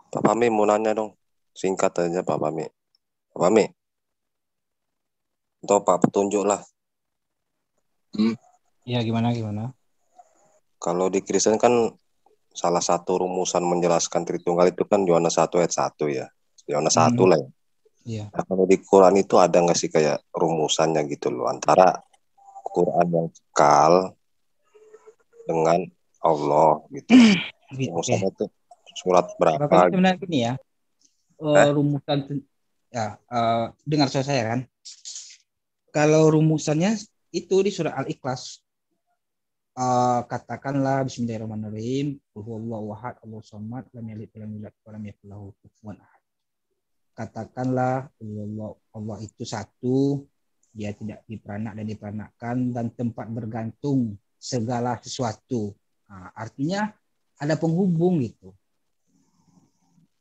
Pak Pami mau nanya dong. Singkat aja Pak Pami. Pak Pami, atau Pak petunjuk lah. Ya gimana gimana? Kalau di Kristen kan salah satu rumusan menjelaskan Tritunggal itu kan Yohanes 1 ayat 1 ya. Yohanes 1 lah ya. Iya. Nah, kalau di Quran itu ada nggak sih kayak rumusannya gitu loh antara Quran yang kekal dengan Allah gitu. Oke. Rumusannya tuh surat Kalau berapa kami gitu. sebenarnya gini ya, Eh? rumusan ya dengar suara saya kan. Kalau rumusannya itu di surat Al-Ikhlas. Katakanlah Bismillahirrahmanirrahim, Allahu ahad, Allahu samad, lam yalid walam yulad walam yakul lahu kufuwan ahad. Katakanlah Allah itu satu, dia tidak diperanak dan diperanakkan dan tempat bergantung segala sesuatu. Nah, artinya ada penghubung gitu.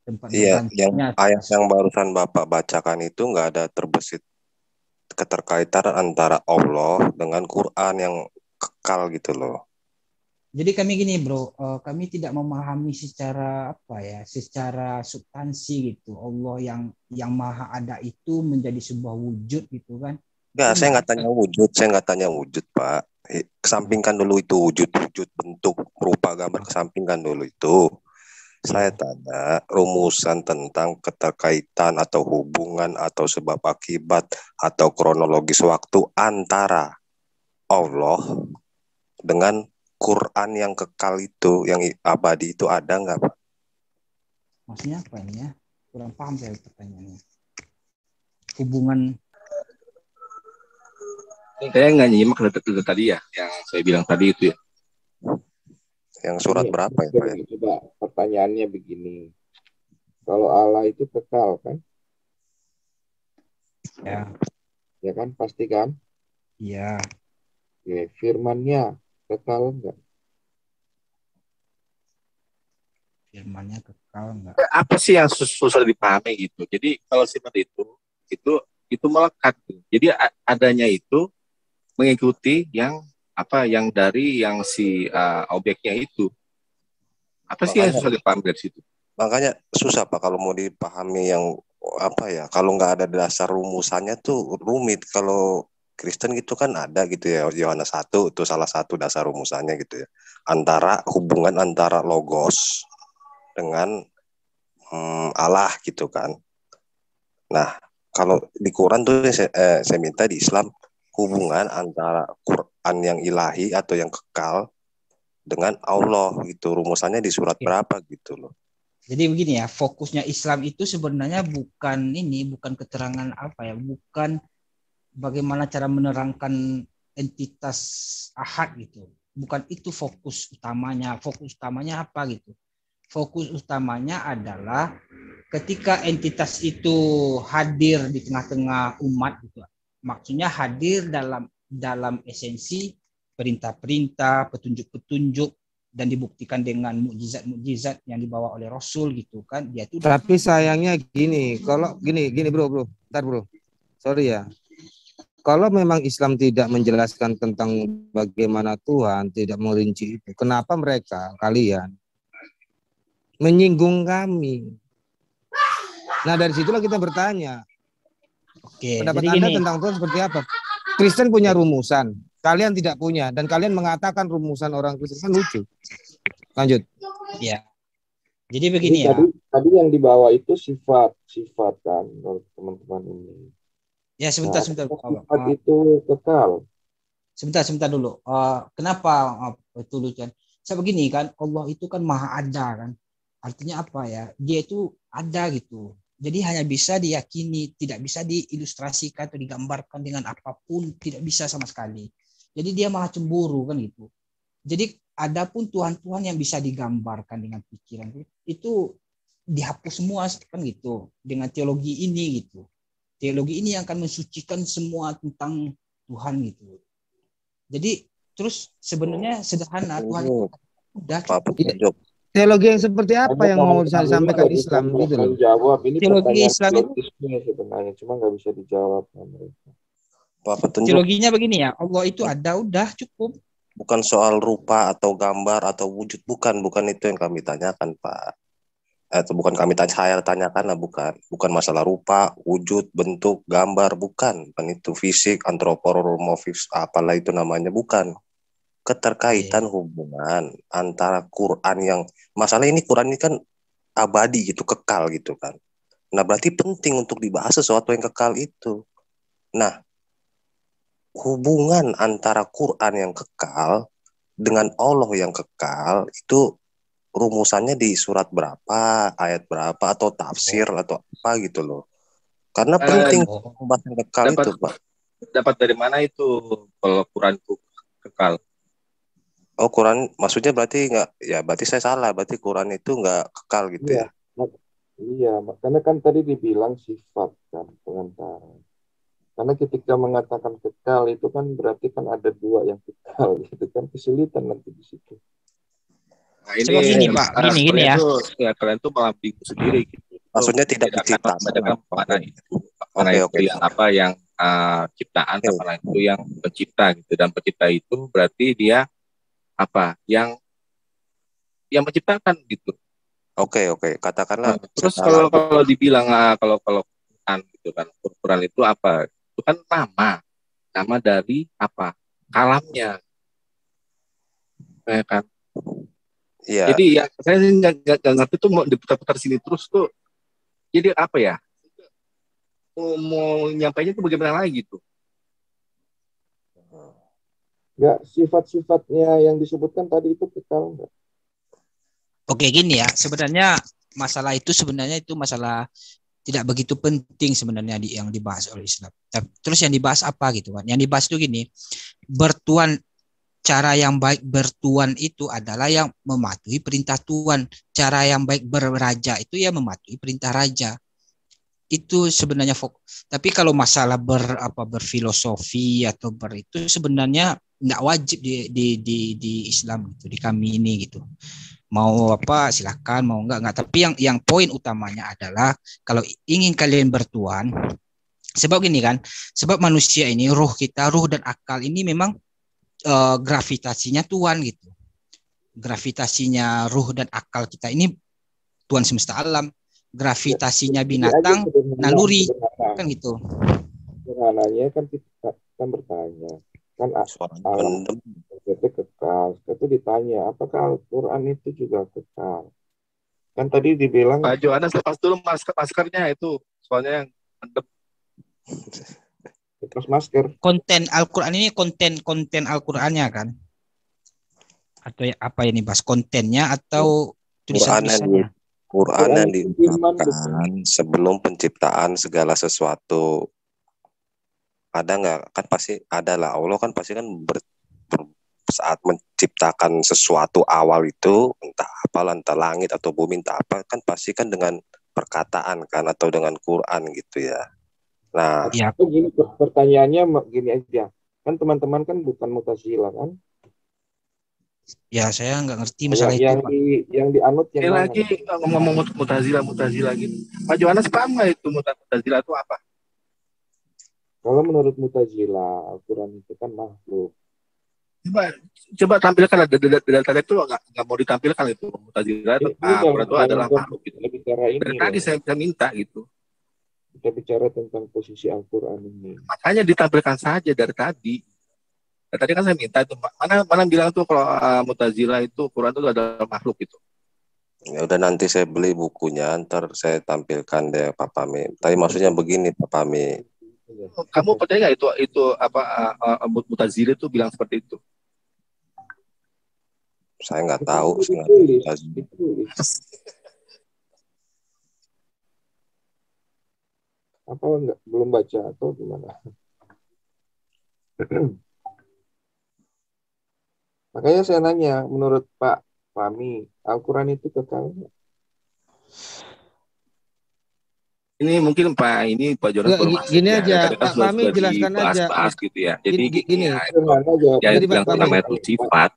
Tempat Iya, yang bergantungnya. ayat yang barusan Bapak bacakan itu nggak ada terbesit keterkaitan antara Allah dengan Quran yang kekal gitu loh. Jadi kami gini bro, kami tidak memahami secara apa ya, secara substansi gitu. Allah yang maha ada itu menjadi sebuah wujud gitu kan? Nggak, Itu saya enggak. nggak tanya wujud, saya nggak tanya wujud Pak. Kesampingkan dulu itu wujud-wujud bentuk rupa gambar, kesampingkan dulu itu. Saya Ya. tanya rumusan tentang keterkaitan atau hubungan atau sebab akibat atau kronologis waktu antara Allah dengan Quran yang kekal itu, yang abadi itu ada nggak Pak? Maksudnya apa ini ya? Kurang paham saya pertanyaannya. Hubungan. Ini kayaknya nggak nyimak dari tadi ya, yang saya bilang tadi itu ya. Yang surat Ini berapa ya Pak ya? coba pertanyaannya begini. Kalau Allah itu kekal kan? Ya. Ya kan, pasti kan? Iya. Oke, firman-Nya kekal enggak? Firmannya kekal enggak? Apa sih yang susah dipahami gitu? Jadi kalau seperti itu melekat. Jadi adanya itu mengikuti yang apa yang dari yang si objeknya itu. Apa sih yang Makanya susah dipahami dari situ? makanya susah Pak kalau mau dipahami yang apa ya, kalau nggak ada dasar rumusannya tuh rumit. Kalau Kristen gitu kan ada gitu ya, Yohanes 1 itu salah satu dasar rumusannya gitu ya, antara hubungan antara logos dengan Allah gitu kan. Nah, kalau di Quran tuh saya minta di Islam hubungan antara Quran yang ilahi atau yang kekal dengan Allah gitu. Rumusannya di surat Oke. berapa gitu loh. Jadi begini ya, fokusnya Islam itu sebenarnya bukan keterangan apa ya, bukan bagaimana cara menerangkan entitas ahad gitu. Bukan itu fokus utamanya. Fokus utamanya apa gitu? Fokus utamanya adalah ketika entitas itu hadir di tengah-tengah umat gitu. Maksudnya hadir dalam esensi perintah-perintah, petunjuk-petunjuk dan dibuktikan dengan mukjizat-mukjizat yang dibawa oleh Rasul gitu kan. Dia itu. Tapi sayangnya gini, kalau gini bro, ntar bro, sorry ya. Kalau memang Islam tidak menjelaskan tentang bagaimana Tuhan, tidak merinci itu, kenapa kalian menyinggung kami? Nah dari situlah kita bertanya, Oke, pendapat jadi Anda gini. tentang Tuhan seperti apa? Kristen punya rumusan, kalian tidak punya, dan kalian mengatakan rumusan orang Kristen, kan lucu. Lanjut. Ya. Jadi begini ya. Tadi yang dibawa itu sifat kan, kalau teman-teman ini. Ya sebentar. Sifat itu kekal. Sebentar dulu. Kenapa itu lucu? Saya begini kan, Allah itu kan maha ada kan. Artinya apa ya? Dia itu ada gitu. Jadi hanya bisa diyakini, tidak bisa diilustrasikan atau digambarkan dengan apapun, tidak bisa sama sekali. Jadi dia maha cemburu kan gitu. Jadi adapun Tuhan-Tuhan yang bisa digambarkan dengan pikiran itu dihapus semua kan gitu dengan teologi ini gitu. Teologi ini yang akan mensucikan semua tentang Tuhan gitu. Jadi terus sebenarnya sederhana, Tuhan itu udah cukup. Teologi yang seperti apa yang mau disampaikan Islam gitu loh? Jawab ini teologi pertanyaan Islam itu sebenarnya, cuma nggak bisa dijawab mereka. Teologinya begini ya, Allah itu ada udah cukup. Bukan soal rupa atau gambar atau wujud, bukan itu yang kami tanyakan Pak. atau bukan kami tanya, saya tanyakan lah, bukan masalah rupa, wujud, bentuk, gambar, bukan itu fisik, antropomorfis, apalah itu namanya, bukan. Oke. Keterkaitan hubungan antara Quran yang, masalah ini Quran ini kan abadi gitu, kekal gitu kan. Nah, berarti penting untuk dibahas sesuatu yang kekal itu. Nah, hubungan antara Quran yang kekal dengan Allah yang kekal itu rumusannya di surat berapa, ayat berapa, atau tafsir atau apa gitu loh. Karena penting Oh, membahas yang kekal Dapat itu, Pak. dapat dari mana itu kalau Quranku kekal? Oh, Quran maksudnya berarti nggak, ya berarti saya salah, berarti Quran itu nggak kekal gitu Iya, ya. mak- iya, makanya kan tadi dibilang sifat kan pengantara. Karena ketika mengatakan kekal itu kan berarti kan ada dua yang kekal gitu kan, kesulitan nanti di situ. Nah, sebab ini gini Pak, gini kalian ya. tuh ya kalian tuh malah bingung sendiri gitu. Itu Maksudnya tidak membedakan diciptakan. mana Oke, itu mana oke, itu oke. yang apa yang ciptaan dan Oke, mana itu yang pencipta gitu. Dan pencipta itu berarti dia apa yang menciptakan gitu. oke, oke. Katakanlah Terus segala kalau kalau dibilang kalau Quran gitu kan, Quran itu apa? Itu kan nama dari apa? Kalamnya, ya kan? ya, Jadi ya saya sih nggak ngerti tuh mau diputar-putar sini terus tuh. Jadi apa ya? Mau nyampainya tuh bagaimana lagi gitu? Nggak, sifat-sifatnya yang disebutkan tadi itu kekal nggak? Oke, gini ya. Sebenarnya masalah itu masalah tidak begitu penting sebenarnya yang dibahas oleh Islam. Terus yang dibahas apa gitu kan? Yang dibahas itu gini, bertuan, cara yang baik bertuan itu adalah yang mematuhi perintah Tuhan. Cara yang baik berraja itu ya mematuhi perintah raja. Itu sebenarnya tapi kalau masalah berfilosofi atau itu sebenarnya nggak wajib di Islam gitu, di kami ini gitu. Mau apa silakan, mau enggak, tapi yang poin utamanya adalah kalau ingin kalian bertuan, sebab gini kan, sebab manusia ini, ruh dan akal ini memang gravitasinya Tuhan gitu, gravitasinya ruh dan akal kita ini Tuhan semesta alam, Ya, gravitasinya jadi aja binatang naluri kan gitu. sederhananya kan kita kan bertanya kan suaranya alam mendem. itu kekal. Itu ditanya apakah Al-Quran itu juga kekal? Kan tadi dibilang Pak Johannes lepas dulu maskernya itu soalnya yang mantep. lepas masker. Konten Al-Quran ini konten Al-Qurannya kan, atau apa ini bahas kontennya atau Quran yang tulisan-tulisannya. Quran Quran yang itu firman bukan? diucapkan sebelum penciptaan segala sesuatu. Ada nggak? Kan pasti ada lah. Allah kan pasti kan saat menciptakan sesuatu awal itu, entah apalah, entah langit atau bumi, entah apa, kan pasti kan dengan perkataan kan, atau dengan Quran gitu ya. Nah, Ya, Gini pertanyaannya gini aja. Kan teman-teman kan bukan Mu'tazilah kan? ya saya nggak ngerti masalah itu Yang Pak. yang dianut yang Ini mana? lagi ngomong mutazila gitu. Pak Johannes paham nggak itu mutazila itu apa? Kalau menurut Mu'tazilah Al-Quran itu kan makhluk. Coba tampilkan data itu nggak mau ditampilkan itu mutazila itu Ini Quran itu adalah makhluk gitu. kita bicara ini Dari tadi loh. saya minta gitu. Kita bicara tentang posisi Al-Quran ini. Makanya ditampilkan saja dari tadi. Nah, tadi kan saya minta itu mana bilang tuh kalau Mu'tazilah itu Quran itu adalah makhluk gitu. ya udah, nanti saya beli bukunya, ntar saya tampilkan deh Pak Pami. Tapi maksudnya begini Pak Pami, Kamu percaya nggak itu apa Mu'tazilah itu bilang seperti itu? saya nggak tahu, saya nggak Ditulis, tahu. ditulis. Apa enggak belum baca atau gimana? Makanya saya nanya, menurut Pak Fahmi, Al-Quran itu kekal nggak? Ini mungkin Pak Jonas Nggak, baru masuk gini ya. aja, Tadi kan Pak sudah Fahmi jelaskan aja. dibahas gitu ya. Jadi gini Gini, ya, Sederhana yang Jadi, yang Pak Fahmi, namanya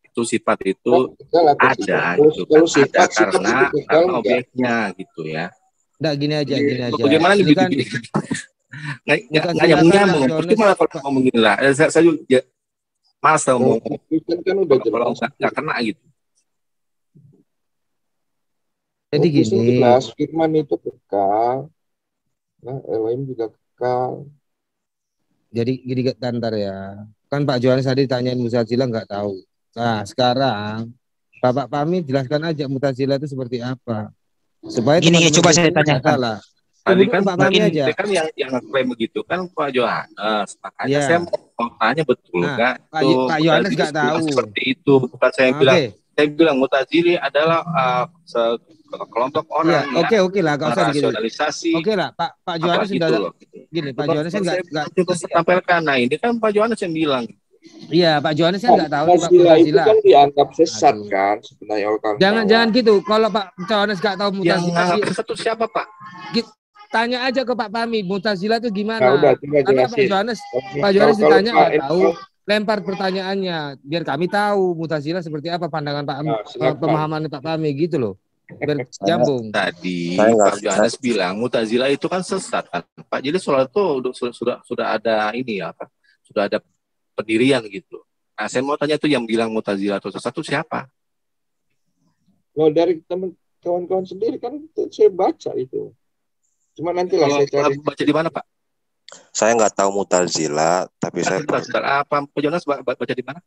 itu sifat itu Kan kekal atau ada tidak? gitu kan, Kalau ada sifat itu kekal karena enggak? objeknya gitu ya. Enggak, gini aja, Jadi gini aja. bagaimana nih Ini kan nggak nyambung Mu'tazilah kan nyambung. Johannes, Percuma kalau ngomong gini lah. Saya juga ya, malas tau Kalau mau Kristen kan udah kalau jelas. nggak kena gitu. Jadi Di sini gini, jelas firman itu kekal. Nah, Elohim juga kekal. jadi gini Tantar ya. Kan Pak Johannes tadi tanyain Mutazila nggak tahu. Nah, sekarang Bapak Pami jelaskan aja Mutazila itu seperti apa. Supaya Gini, teman-teman coba saya Kristen nggak tanyakan. salah. Tadi Tunggu dulu kan Pak Pami aja. ini kan yang klaim begitu kan Pak Johannes. Makanya saya Iya. mau tanya betul Nah, nggak Pak, itu Pak Yohanes Mutazili nggak bilang tahu. seperti itu. Bukan Oke. saya bilang Mutazili adalah kelompok Iya, orang yang oke lah, nggak usah dikit. merasionalisasi Oke lah, Pak apa Yohanes sudah gitu loh. gini, Pak Cuma Yohanes kan saya nggak coba tampilkan. Nah ini kan Pak Johannes yang bilang. iya, Pak Yohanes kan Nah, nggak tahu nih Pak Mutazila itu Mutazila. kan dianggap sesat Aduh. kan sebenarnya oleh Jangan kawan-kawan. gitu. Kalau Pak Yohanes nggak tahu Yang Mutazila, nganggap satu siapa Pak? tanya aja ke Pak Pami, Mutazila itu Nah, gimana? udah coba Karena Pak jelasin. Yohanes Kalau ditanya Pak nggak tahu, Eko, lempar pertanyaannya biar kami tahu Mutazila seperti apa pandangan Pak silakan. pemahaman Pak Pami gitu loh. Biar Saya, nyambung. Tadi saya nggak Pak Johannes bilang Mutazila itu kan sesat kan Pak. Jadi soal itu sudah ada ini ya Pak. Sudah ada pendirian gitu. Nah saya mau tanya tuh yang bilang Mutazila itu sesat itu siapa? Kalau dari teman kawan-kawan sendiri kan itu saya baca itu. Cuma nantilah Kalau saya cari. baca di mana Pak? saya nggak tahu Mutazila, tapi saya Apa Pak Johannes baca di mana?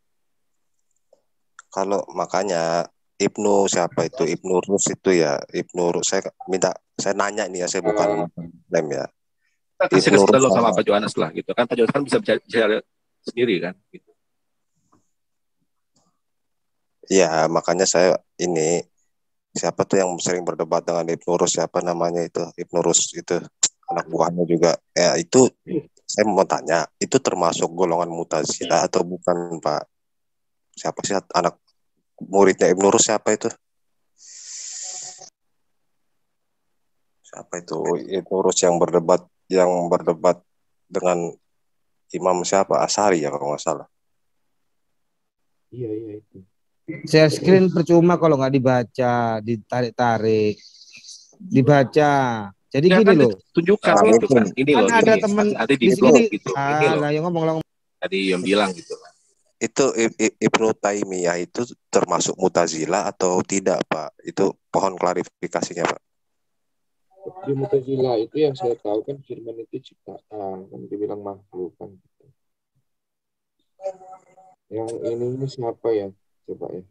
kalau makanya Ibnu siapa itu Ibnu Rus itu ya Ibnu Rus saya nanya nih ya saya bukan klaim ya Kita kasih Ibnu Rus dulu sama Pak Johannes lah gitu kan. Pak Johannes kan bisa bicara sendiri kan. Gitu. ya makanya saya ini siapa tuh yang sering berdebat dengan Ibnu Rus siapa namanya itu Ibnu Rus itu anak buahnya juga ya itu saya mau tanya itu termasuk golongan Mutazila atau bukan Pak siapa sih anak muridnya Ibnu Rus siapa itu Ibnu Rus yang berdebat dengan Imam siapa Asy'ari ya kalau nggak salah. Iya itu. Share screen percuma kalau nggak dibaca, ditarik-tarik, dibaca. Jadi Ya, gini kan loh. tunjukkan Nah, gitu itu. kan. Ini Kan loh ada ini. teman Nanti di di sini. blog gitu. Ini loh. Lah yang ngomong. Tadi yang bilang gitu kan. Itu Ibnu Taimiyah itu termasuk Mutazila atau tidak Pak? Itu pohon klarifikasinya Pak. Di Mutazila itu yang saya tahu kan firman itu ciptaan, kan dibilang makhluk kan. Yang ini siapa ya? Coba ya.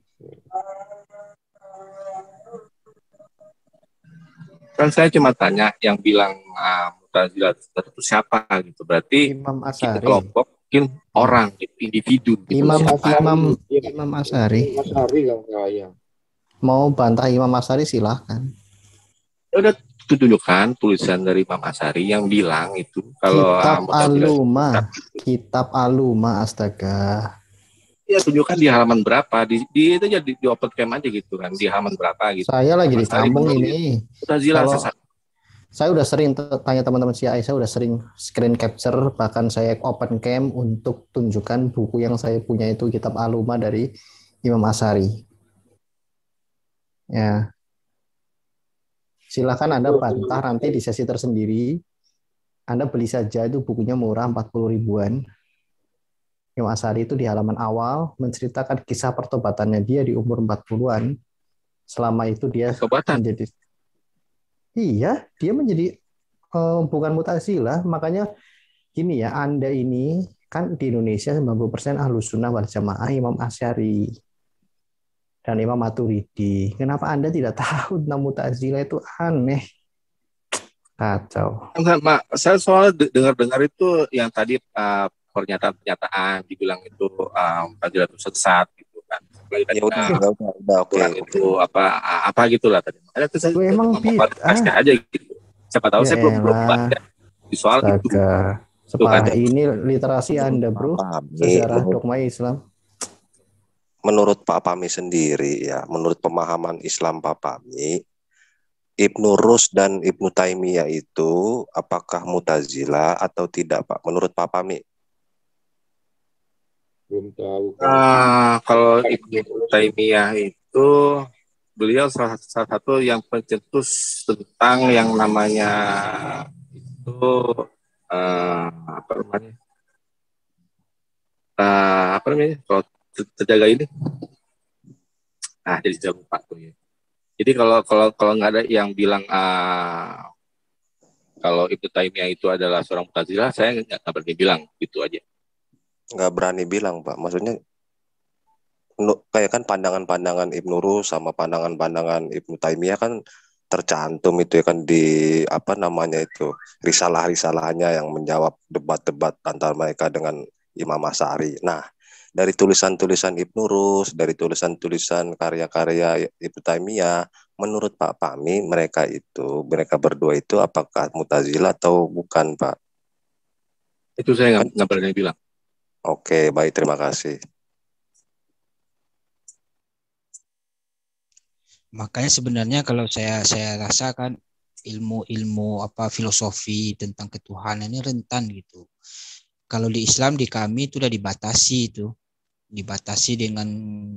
Kan saya cuma tanya yang bilang Mutazila itu siapa gitu. Berarti Imam kita Asy'ari. kelompok mungkin orang individu gitu. Imam Siapa? Imam Asy'ari. Asy'ari kalau saya. Mau bantah Imam Asy'ari silahkan. Ya udah tunjukkan tulisan dari Imam Asy'ari yang bilang itu kalau Kitab Aluma astaga. ya tunjukkan di halaman berapa di itu aja di open cam aja gitu kan di halaman berapa gitu. Saya lagi di Asy'ari kampung menurut ini. Mutazila Kalau sesat. saya udah sering tanya teman-teman CI, saya udah sering screen capture, bahkan saya open cam untuk tunjukkan buku yang saya punya itu Kitab Aluma dari Imam Asy'ari. Ya. Silakan Anda bantah nanti di sesi tersendiri. Anda beli saja itu bukunya murah 40 ribuan. Imam Asy'ari itu di halaman awal menceritakan kisah pertobatannya dia di umur 40-an. Selama itu dia menjadi dia menjadi bukan Mu'tazilah, makanya gini ya, Anda ini kan di Indonesia 90% Ahlus Sunnah wal Jamaah Imam Asy'ari dan Imam Maturidi. Kenapa Anda tidak tahu tentang Mu'tazilah? Itu aneh. Kacau. Saya soalnya dengar-dengar itu yang tadi pernyataan-pernyataan dibilang itu Mu'tazilah itu sesat gitu kan. Ya udah oke. Itu apa gitulah tadi. Makanya itu saya emang bid'ah aja gitu. Siapa tahu saya belum baca di soal itu. Separah ini literasi Anda, Bro. Sejarah dogma Islam. Menurut Pak Pami sendiri ya, menurut pemahaman Islam Pak Pami, Ibnu Rus dan Ibnu Taimiyah itu apakah Mu'tazilah atau tidak Pak? Menurut Pak Pami? Belum tahu. Kalau Ibnu Taimiyah itu beliau salah satu yang pencetus tentang yang namanya itu apa namanya kalau terjaga ini jadi saya lupa tuh ya Jadi kalau nggak ada yang bilang kalau Ibnu Taimiyah itu adalah seorang Mu'tazilah, saya nggak berani bilang, gitu aja. Nggak berani bilang, Pak. Maksudnya kayak kan pandangan-pandangan Ibnu Rus sama pandangan-pandangan Ibnu Taimiyah kan tercantum itu ya kan di apa namanya itu risalah-risalahnya yang menjawab debat-debat antara mereka dengan Imam Asy'ari. Nah, dari tulisan-tulisan Ibnu Rus, dari tulisan-tulisan karya-karya Ibnu Taimiyah, menurut Pak Fahmi mereka berdua itu apakah Mu'tazilah atau bukan, Pak? Itu saya Kan nggak berani bilang. oke, baik, terima kasih. Makanya sebenarnya kalau saya rasakan ilmu-ilmu apa filosofi tentang ketuhanan ini rentan gitu. Kalau di Islam di kami itu udah dibatasi dengan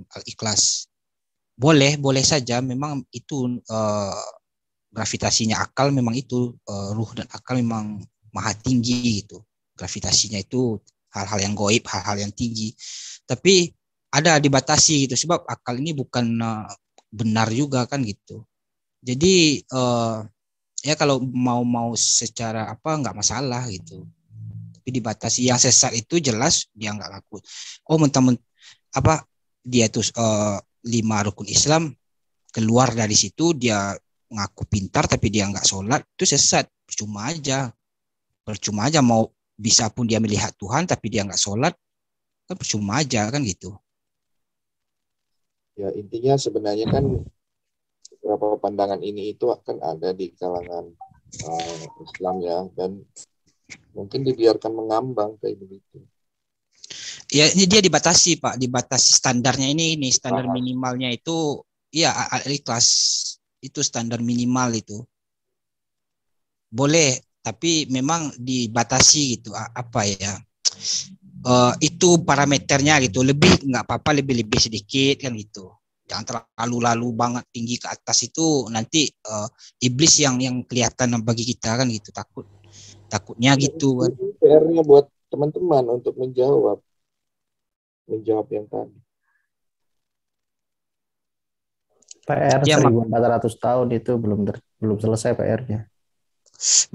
al-ikhlas. Boleh saja memang itu gravitasinya akal memang itu ruh dan akal memang maha tinggi gitu. Gravitasinya itu hal-hal yang goib, hal-hal yang tinggi. Tapi ada dibatasi gitu sebab akal ini bukan benar juga kan gitu. Jadi ya kalau mau secara apa nggak masalah gitu. Tapi dibatasi yang sesat itu jelas dia nggak ngaku. Oh mentang apa dia tuh 5 rukun Islam keluar dari situ dia ngaku pintar tapi dia nggak sholat itu sesat percuma aja mau bisa pun dia melihat Tuhan tapi dia nggak sholat kan percuma aja kan gitu. Ya intinya sebenarnya kan beberapa pandangan ini itu akan ada di kalangan Islam ya, dan mungkin dibiarkan mengambang kayak begitu. Ya ini dia dibatasi Pak, dibatasi standarnya ini standar minimalnya itu ya al-ikhlas itu standar minimal itu. Boleh tapi memang dibatasi gitu apa ya. Itu parameternya gitu lebih nggak apa-apa lebih sedikit kan gitu jangan terlalu lalu banget tinggi ke atas itu nanti iblis yang kelihatan bagi kita kan gitu takutnya gitu kan. PR-nya buat teman-teman untuk menjawab yang tadi. PR Ya, 1400 tahun itu belum selesai PR-nya.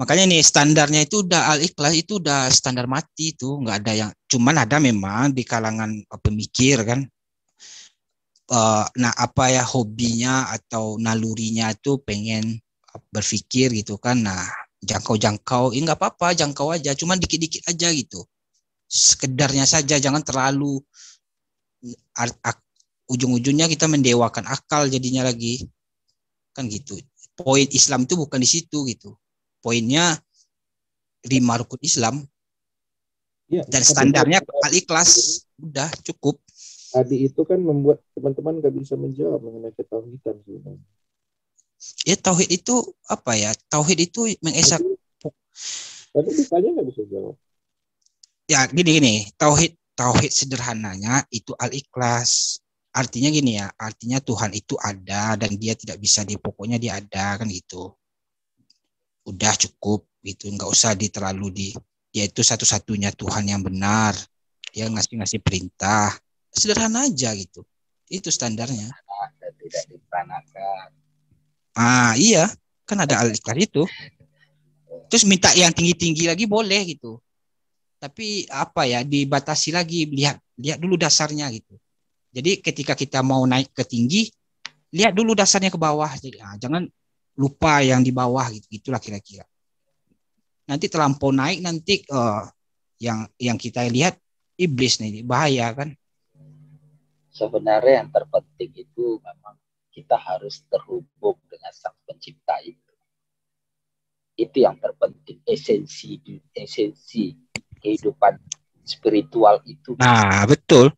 Makanya nih standarnya itu udah al-ikhlas itu udah standar mati itu nggak ada yang cuman ada memang di kalangan pemikir kan nah apa ya hobinya atau nalurinya itu pengen berpikir gitu kan nah jangkau nggak apa-apa jangkau aja cuman dikit-dikit aja gitu sekedarnya saja jangan terlalu ujung-ujungnya kita mendewakan akal jadinya lagi kan gitu poin Islam itu bukan di situ gitu poinnya 5 rukun Islam ya, dan standarnya al-ikhlas udah cukup. Tadi itu kan membuat teman-teman nggak bisa menjawab mengenai ketauhidan sebenarnya. Ya tauhid itu apa ya? Tauhid itu mengesak. Tadi ditanya nggak bisa jawab. Ya gini. Tauhid sederhananya itu al-ikhlas. Artinya gini ya. Artinya Tuhan itu ada dan dia tidak bisa pokoknya dia ada kan gitu. Udah cukup gitu. Nggak usah dia itu satu-satunya Tuhan yang benar. Dia ngasih perintah. Sederhana aja gitu. Itu standarnya. Tidak diperanakan. Iya, kan ada al-ikhlas itu. Terus minta yang tinggi-tinggi lagi boleh gitu. Tapi apa ya, dibatasi lagi, lihat dulu dasarnya gitu. Jadi ketika kita mau naik ke tinggi, lihat dulu dasarnya ke bawah. Jadi jangan lupa yang di bawah gitu. Itulah kira-kira. Nanti terlampau naik nanti yang kita lihat iblis nih, bahaya kan. Sebenarnya yang terpenting itu memang kita harus terhubung dengan Sang Pencipta itu. Itu yang terpenting, esensi kehidupan spiritual itu. Nah, betul.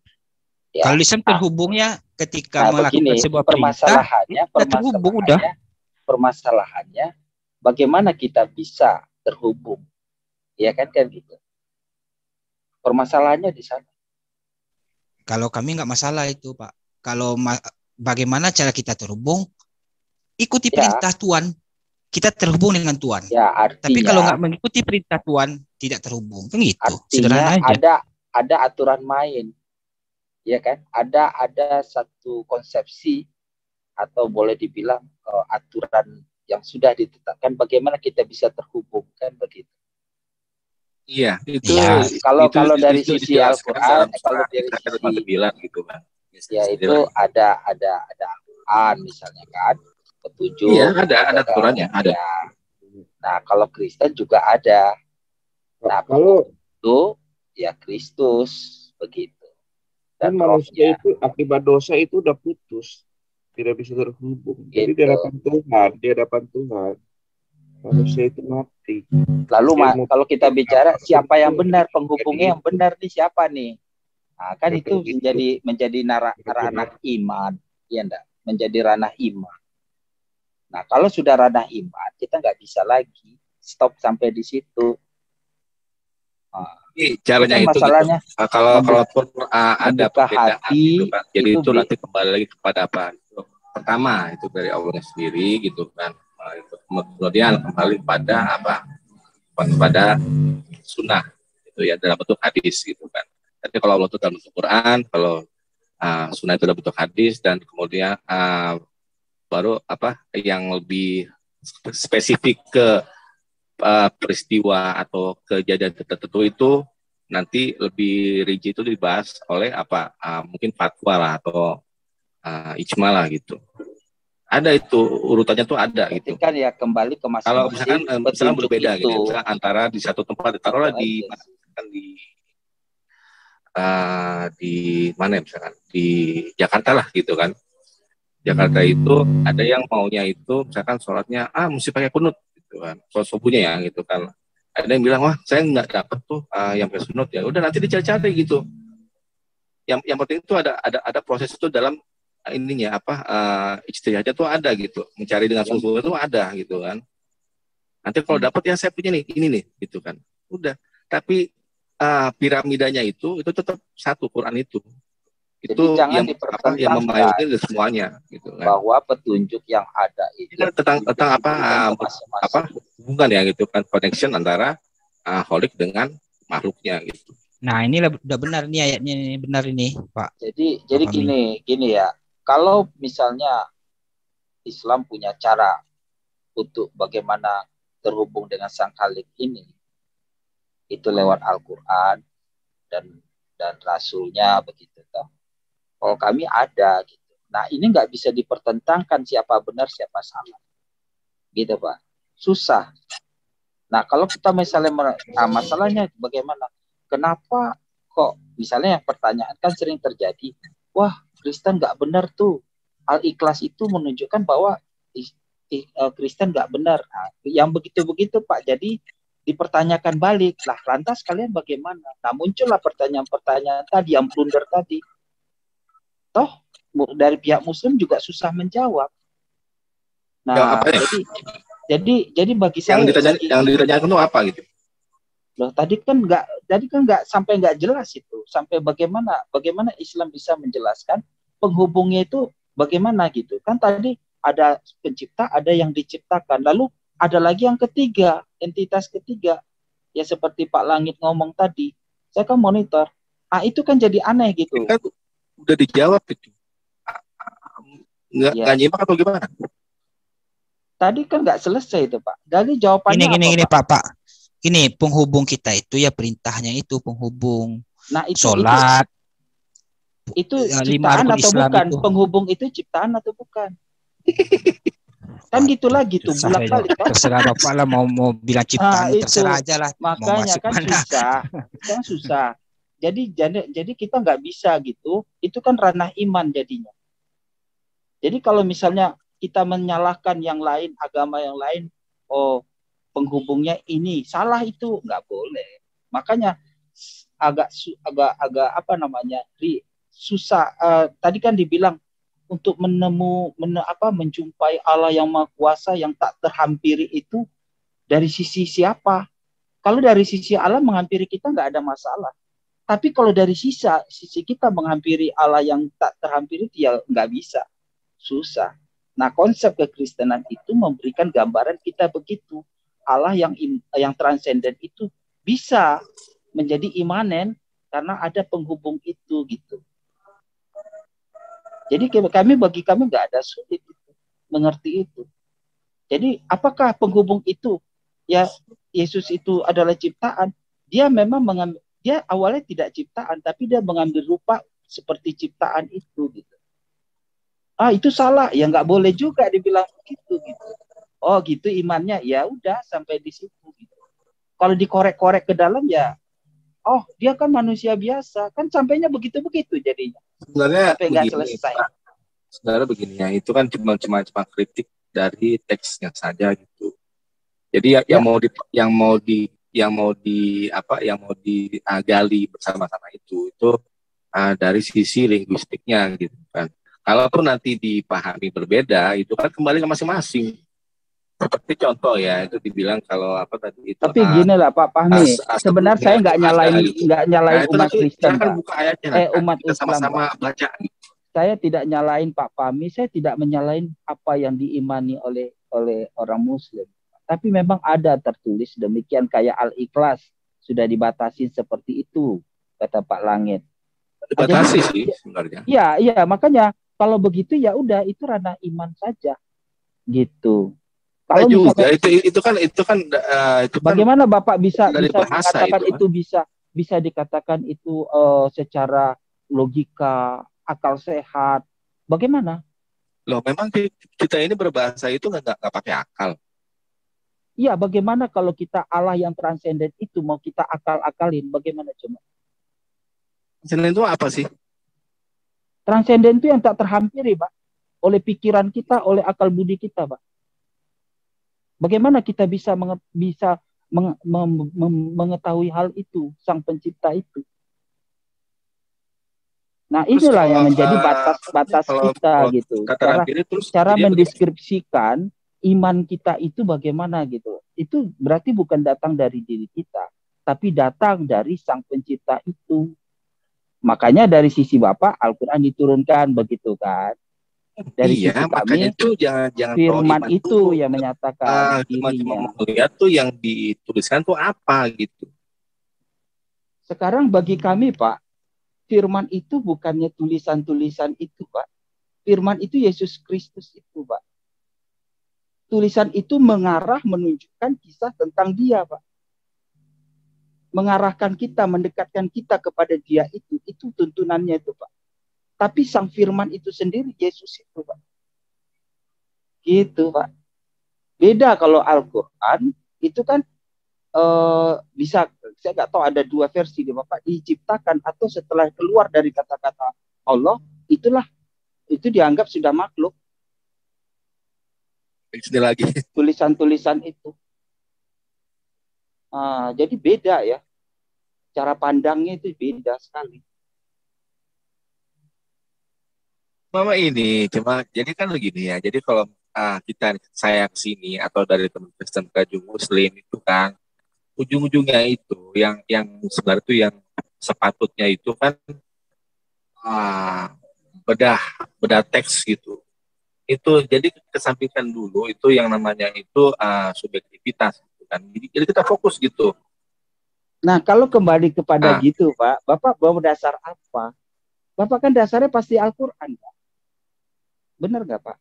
Ya. Kalau Islam terhubungnya ketika melakukan sebuah permasalahannya bagaimana kita bisa terhubung. Ya kan gitu. Permasalahannya di sana. Kalau kami nggak masalah itu, Pak. Kalau bagaimana cara kita terhubung, ikuti perintah Tuhan. Kita terhubung dengan Tuhan. Ya, artinya, tapi kalau nggak mengikuti perintah Tuhan, tidak terhubung. Kan gitu. Artinya ada aturan main. Ya kan? Ada satu konsepsi atau boleh dibilang aturan yang sudah ditetapkan, bagaimana kita bisa terhubung, kan begitu. Iya, itu Ya, Kalau dari sisi dijelaskan Al-Quran, dalam kalau surat dari Al-Fatihah sisi 9 gitu kan. ya itu ada Al-Quran misalnya kan, petunjuk. Iya, ada aturannya, ada. Ya. Nah, kalau Kristen juga ada. Nah, Kalau itu ya Kristus begitu. kan Dan manusia rohnya itu akibat dosa itu udah putus, tidak bisa terhubung. Jadi di gitu. hadapan Tuhan, manusia itu mati. Lalu Ilmu kalau kita bicara apa siapa yang itu benar, penghubungnya yang itu. benar nih siapa nih? Nah, kan itu Itu. menjadi ranah iman, ya enggak? Menjadi ranah iman. Nah, kalau sudah ranah iman, kita nggak bisa lagi stop sampai di situ. Caranya kan itu masalahnya gitu. Kalaupun ada membuka perbedaan hati, gitu kan. Jadi itu itu nanti kembali lagi kepada apa? Pertama itu dari Allah sendiri gitu kan. Kemudian kembali pada apa? Pada sunnah itu ya dalam bentuk hadis gitu kan. Tapi kalau Allah itu dalam bentuk Quran, kalau sunnah itu dalam bentuk hadis, dan kemudian baru apa yang lebih spesifik ke peristiwa atau kejadian tertentu itu nanti lebih rinci itu dibahas oleh apa mungkin fatwa lah atau ijma lah gitu. Ada itu urutannya tuh ada gitu. kan ya kembali ke Kalau masing-masing misalkan berbeda itu. gitu, misalkan antara di satu tempat taruhlah di mana ya, misalkan di Jakarta lah gitu kan. Jakarta itu ada yang maunya itu misalkan sholatnya mesti pakai kunut gitu kan, sholat subuhnya ya gitu kan. Ada yang bilang wah saya nggak dapat tuh yang pakai kunut, ya udah nanti dicari-cari gitu. Yang penting itu ada proses itu dalam ininya apa ijtihadnya tuh ada gitu, mencari dengan sungguh-sungguh itu ada gitu kan. Nanti kalau dapat ya saya punya nih ini nih gitu kan. Udah, tapi piramidanya itu tetap satu Quran itu. Jadi Itu jangan yang memayungi semuanya gitu kan. Bahwa petunjuk yang ada itu tentang apa hubungan ya gitu kan, connection antara Khalik dengan makhluknya gitu. Nah, ini udah benar nih ayatnya, ini benar ini, Pak. Jadi gini ya. Kalau misalnya Islam punya cara untuk bagaimana terhubung dengan Sang Khalik ini, itu lewat Al-Quran dan Rasulnya begitu toh. Kalau kami ada gitu. Nah, ini nggak bisa dipertentangkan siapa benar siapa salah, gitu Pak. Susah. Nah, kalau kita misalnya masalahnya bagaimana? Kenapa kok misalnya yang pertanyaan kan sering terjadi, wah Kristen nggak benar tuh. Al-Ikhlas itu menunjukkan bahwa Kristen nggak benar. Nah, yang begitu-begitu Pak. Jadi dipertanyakan balik, lah lantas kalian bagaimana? Nah, muncullah pertanyaan-pertanyaan tadi yang blunder tadi. Toh dari pihak Muslim juga susah menjawab. Nah, jadi bagi saya yang ditanyakan itu apa gitu? Loh, tadi kan nggak sampai nggak jelas itu, sampai bagaimana Islam bisa menjelaskan penghubungnya itu bagaimana gitu. Kan tadi ada pencipta, ada yang diciptakan. Lalu ada lagi yang ketiga, entitas ketiga. Ya seperti Pak Langit ngomong tadi. Saya kan monitor. Itu kan jadi aneh gitu. Kan udah dijawab itu. Nggak nyimak atau gimana? Tadi kan nggak selesai itu Pak. Jadi jawabannya Gini Pak. Ini penghubung kita itu ya perintahnya itu penghubung. Nah, sholat. Itu ciptaan atau Islam bukan? Itu. Penghubung itu ciptaan atau bukan? Kan gitu lagi tuh bolak-balik kan. Terserah Bapak lah mau bilang ciptaan terserah aja lah. Makanya kan susah. Jadi kita nggak bisa gitu. Itu kan ranah iman jadinya. Jadi kalau misalnya kita menyalahkan yang lain, agama yang lain, penghubungnya ini salah, itu nggak boleh. Makanya agak apa namanya susah. Tadi kan dibilang untuk menjumpai Allah yang Maha Kuasa yang tak terhampiri itu dari sisi siapa? Kalau dari sisi Allah menghampiri kita nggak ada masalah. Tapi kalau dari sisi kita menghampiri Allah yang tak terhampiri, ya nggak bisa, susah. Nah, konsep kekristenan itu memberikan gambaran kita begitu. Allah yang transenden itu bisa menjadi imanen karena ada penghubung itu gitu. Jadi bagi kami nggak ada sulit mengerti itu. Jadi apakah penghubung itu ya Yesus itu adalah ciptaan? Dia memang dia awalnya tidak ciptaan, tapi dia mengambil rupa seperti ciptaan itu gitu. Itu salah, ya nggak boleh juga dibilang begitu gitu. Oh gitu imannya, ya udah sampai di situ gitu. Kalau dikorek-korek ke dalam ya, oh dia kan manusia biasa, kan sampainya begitu-begitu jadinya. Sebenarnya sampai nggak selesai. Sebenarnya begini ya, itu kan cuma kritik dari teksnya saja gitu. Jadi yang mau digali bersama-sama itu dari sisi linguistiknya gitu kan. Kalaupun nanti dipahami berbeda, itu kan kembali ke masing-masing. Seperti contoh ya, itu dibilang kalau apa tadi itu. Tapi gini lah Pak Fahmi, sebenarnya saya nggak nyalain umat Kristen, Pak. Buka ayatnya, umat kita Islam, sama-sama baca. Saya tidak nyalain Pak Fahmi, saya tidak menyalain apa yang diimani oleh orang Muslim. Tapi memang ada tertulis demikian, kayak Al-Ikhlas sudah dibatasi seperti itu, kata Pak Langit. Dibatasi sih sebenarnya. Iya, makanya kalau begitu ya udah itu ranah iman saja, gitu. Kalau juga itu kan bagaimana Bapak bisa mengatakan itu bisa dikatakan itu secara logika, akal sehat? Bagaimana? Loh, memang kita ini berbahasa itu nggak pakai akal. Iya, bagaimana kalau kita Allah yang transenden itu mau kita akal-akalin? Bagaimana coba? Transenden itu apa sih? Transenden itu yang tak terhampiri, Pak. Oleh pikiran kita, oleh akal budi kita, Pak. Bagaimana kita bisa mengetahui hal itu, Sang Pencipta itu? Nah, inilah yang menjadi batas kita gitu. Cara mendeskripsikan iman kita itu bagaimana gitu. Itu berarti bukan datang dari diri kita, tapi datang dari Sang Pencipta itu. Makanya dari sisi Bapak Al-Qur'an diturunkan begitu kan. Dari sisi kami itu jangan firman itu yang menyatakan cuma dirinya. Melihat tuh yang dituliskan tuh apa gitu. Sekarang bagi kami Pak, firman itu bukannya tulisan-tulisan itu Pak. Firman itu Yesus Kristus itu Pak. Tulisan itu mengarah menunjukkan kisah tentang dia Pak. Mengarahkan kita, mendekatkan kita kepada dia itu tuntunannya itu Pak. Tapi sang firman itu sendiri Yesus itu Pak. Gitu Pak. Beda kalau Al-Quran itu kan bisa, saya nggak tahu ada dua versi di Bapak, diciptakan atau setelah keluar dari kata-kata Allah, itu dianggap sudah makhluk. Ini lagi. Tulisan-tulisan itu. Jadi beda ya. Cara pandangnya itu beda sekali. Mama ini cuma jadi kan begini ya. Jadi kalau saya kesini atau dari teman Kristen ke Muslim itu kan ujung-ujungnya itu yang sebenarnya itu yang sepatutnya itu kan bedah teks gitu. Itu jadi kesampingkan dulu itu yang namanya itu subjektivitas gitu kan. Jadi kita fokus gitu. Nah, kalau kembali kepada gitu, Pak, Bapak bawa dasar apa? Bapak kan dasarnya pasti Al-Qur'an, Pak. Benar nggak, Pak?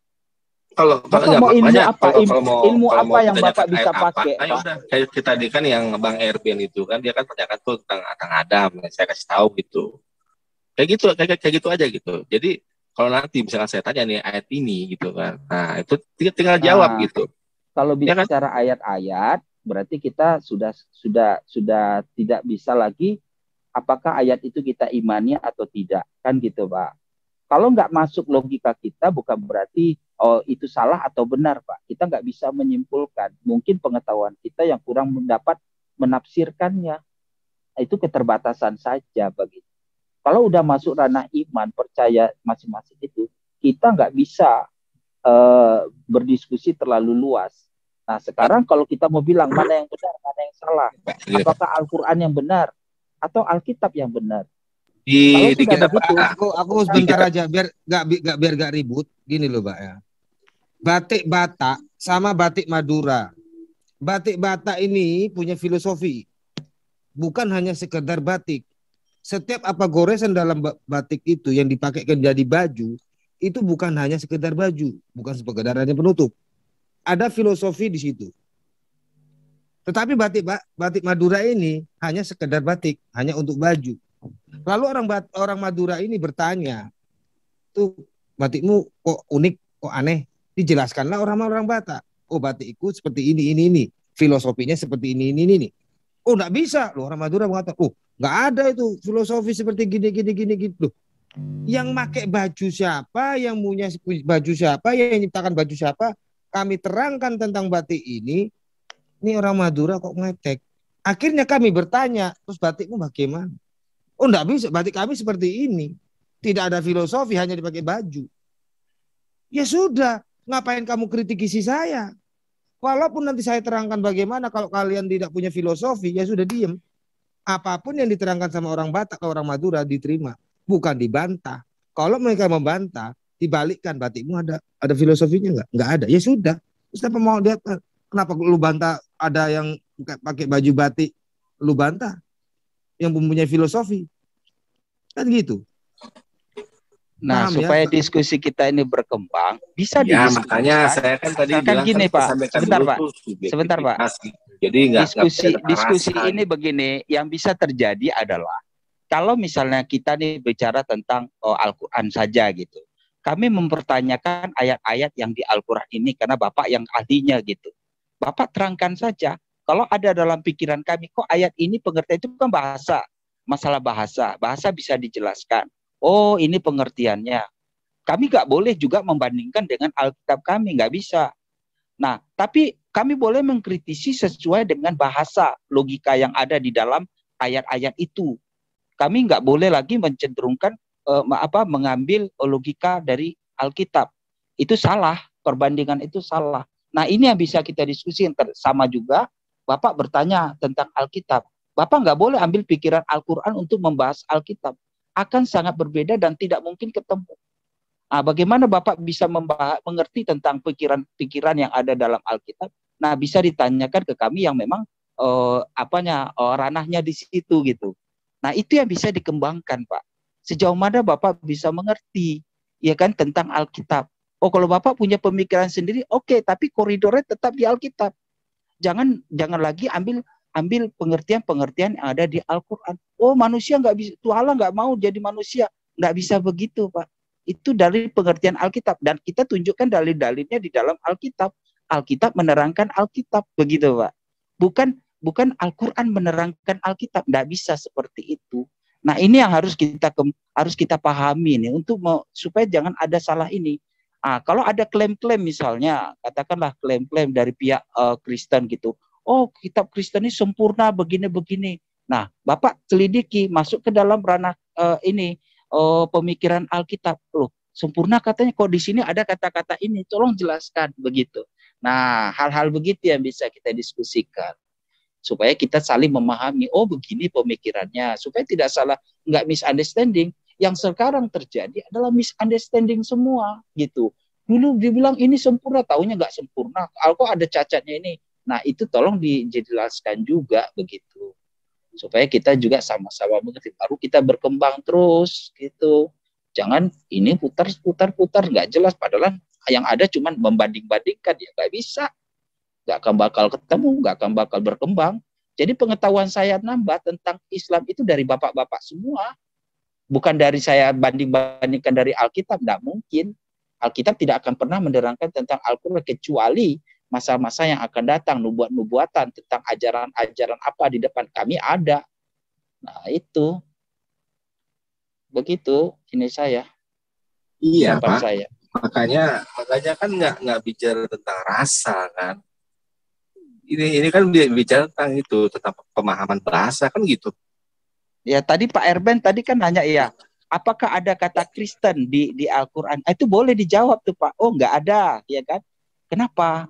Kalau mau ilmu apa? Ilmu apa yang Bapak bisa pakai? Ayo udah, kayak kita tadi kan yang Bang Erben itu kan dia kan tanyakan tuh tentang Adam, saya kasih tahu gitu. Kayak gitu aja gitu. Jadi kalau nanti misalkan saya tanya nih ayat ini gitu kan, nah itu tinggal jawab gitu. Kalau bicara ayat-ayat, berarti kita sudah tidak bisa lagi apakah ayat itu kita imani atau tidak, kan gitu Pak. Kalau nggak masuk logika kita bukan berarti itu salah atau benar Pak. Kita nggak bisa menyimpulkan. Mungkin pengetahuan kita yang kurang dapat menafsirkannya. Itu keterbatasan saja begitu. Kalau udah masuk ranah iman, percaya masing-masing itu, kita nggak bisa berdiskusi terlalu luas. Nah sekarang kalau kita mau bilang mana yang benar, mana yang salah, apakah Al-Quran yang benar atau Alkitab yang benar? Di kita aku sebentar aja biar gak ribut gini loh Mbak ya. Batik Batak sama batik Madura. Batik Batak ini punya filosofi. Bukan hanya sekedar batik. Setiap apa goresan dalam batik itu yang dipakai jadi baju itu bukan hanya sekedar baju, bukan sekedar hanya penutup. Ada filosofi di situ. Tetapi batik Madura ini hanya sekedar batik, hanya untuk baju. Lalu orang Madura ini bertanya, tuh batikmu kok unik, kok aneh? Dijelaskanlah orang-orang Batak. Oh, batikku seperti ini. Filosofinya seperti ini. Oh, enggak bisa. Loh, orang Madura mengatakan, oh, enggak ada itu filosofi seperti gini gitu. Yang pakai baju siapa, yang punya baju siapa, yang menciptakan baju siapa, kami terangkan tentang batik ini orang Madura kok ngetek. Akhirnya kami bertanya, terus batikmu bagaimana? Oh, enggak bisa, batik kami seperti ini. Tidak ada filosofi, hanya dipakai baju. Ya sudah, ngapain kamu kritisi saya? Walaupun nanti saya terangkan bagaimana kalau kalian tidak punya filosofi, ya sudah diem. Apapun yang diterangkan sama orang Batak, orang Madura diterima, bukan dibantah. Kalau mereka membantah, dibalikkan batikmu ada filosofinya nggak ada. Ya sudah. Terus apa mau dia? Kenapa lu bantah ada yang pakai baju batik, lu bantah yang mempunyai filosofi? Kan gitu. Nah, Paham supaya ya? diskusi kita ini berkembang, bisa Ya, didiskusikan. makanya saya kan tadi Misalkan bilang gini, kan Pak. sampaikan Sebentar, dulu Pak. tuh Sebentar, Pak. subjektivitas gitu. Jadi nggak Diskusi rasa, ini begini, yang bisa terjadi adalah kalau misalnya kita nih bicara tentang Al-Quran saja gitu. Kami mempertanyakan ayat-ayat yang di Al-Quran ini karena Bapak yang ahlinya gitu. Bapak terangkan saja. Kalau ada dalam pikiran kami, kok ayat ini pengertian itu kan bahasa. Masalah bahasa. Bahasa bisa dijelaskan. Oh, ini pengertiannya. Kami nggak boleh juga membandingkan dengan Alkitab kami. Nggak bisa. Nah, tapi kami boleh mengkritisi sesuai dengan bahasa, logika yang ada di dalam ayat-ayat itu. Kami nggak boleh lagi mencenderungkan mengambil logika dari Alkitab. Itu salah, perbandingan itu salah. Nah, ini yang bisa kita diskusi. Sama juga, Bapak bertanya tentang Alkitab. Bapak nggak boleh ambil pikiran Al-Quran untuk membahas Alkitab. Akan sangat berbeda dan tidak mungkin ketemu. Nah, bagaimana Bapak bisa mengerti tentang pikiran-pikiran yang ada dalam Alkitab? Nah, bisa ditanyakan ke kami yang memang ranahnya di situ gitu. Nah, itu yang bisa dikembangkan, Pak. Sejauh mana Bapak bisa mengerti, ya kan, tentang Alkitab. Oh, kalau Bapak punya pemikiran sendiri, oke, tapi koridornya tetap di Alkitab. Jangan lagi ambil pengertian-pengertian yang ada di Al-Quran. Oh, manusia nggak bisa, Tuhan Allah nggak mau jadi manusia. Nggak bisa begitu, Pak. Itu dari pengertian Alkitab. Dan kita tunjukkan dalil-dalilnya di dalam Alkitab. Alkitab menerangkan Alkitab. Begitu, Pak. Bukan Al-Quran menerangkan Alkitab. Nggak bisa seperti itu. Nah, ini yang harus kita pahami nih, supaya jangan ada salah ini. Kalau ada klaim-klaim misalnya, katakanlah klaim-klaim dari pihak Kristen gitu. Oh, kitab Kristen ini sempurna begini-begini. Nah, Bapak selidiki, masuk ke dalam ranah pemikiran Alkitab. Loh, sempurna katanya, kok di sini ada kata-kata ini, tolong jelaskan begitu. Nah, hal-hal begitu yang bisa kita diskusikan supaya kita saling memahami, oh begini pemikirannya, supaya tidak salah, nggak misunderstanding. Yang sekarang terjadi adalah misunderstanding semua gitu. Dulu dibilang ini sempurna, taunya nggak sempurna, kok ada cacatnya ini. Nah, itu tolong dijelaskan juga begitu, supaya kita juga sama-sama mengerti, baru kita berkembang terus gitu. Jangan ini putar nggak jelas, padahal yang ada cuma membanding-bandingkan, ya nggak bisa, nggak akan bakal ketemu, nggak akan bakal berkembang. Jadi pengetahuan saya nambah tentang Islam itu dari bapak-bapak semua, bukan dari saya banding-bandingkan dari Alkitab. Nggak mungkin. Alkitab tidak akan pernah menerangkan tentang Al-Quran kecuali masa-masa yang akan datang, nubuat-nubuatan tentang ajaran-ajaran apa di depan kami ada. Nah, itu. Begitu ini saya. Iya, Pak. Saya. Makanya kan nggak bicara tentang rasa kan. Ini kan bicara tentang itu, tentang pemahaman bahasa kan gitu. Ya, tadi Pak Erben tadi kan nanya ya, apakah ada kata Kristen di Al-Quran? Itu boleh dijawab tuh, Pak. Oh, nggak ada, ya kan? Kenapa?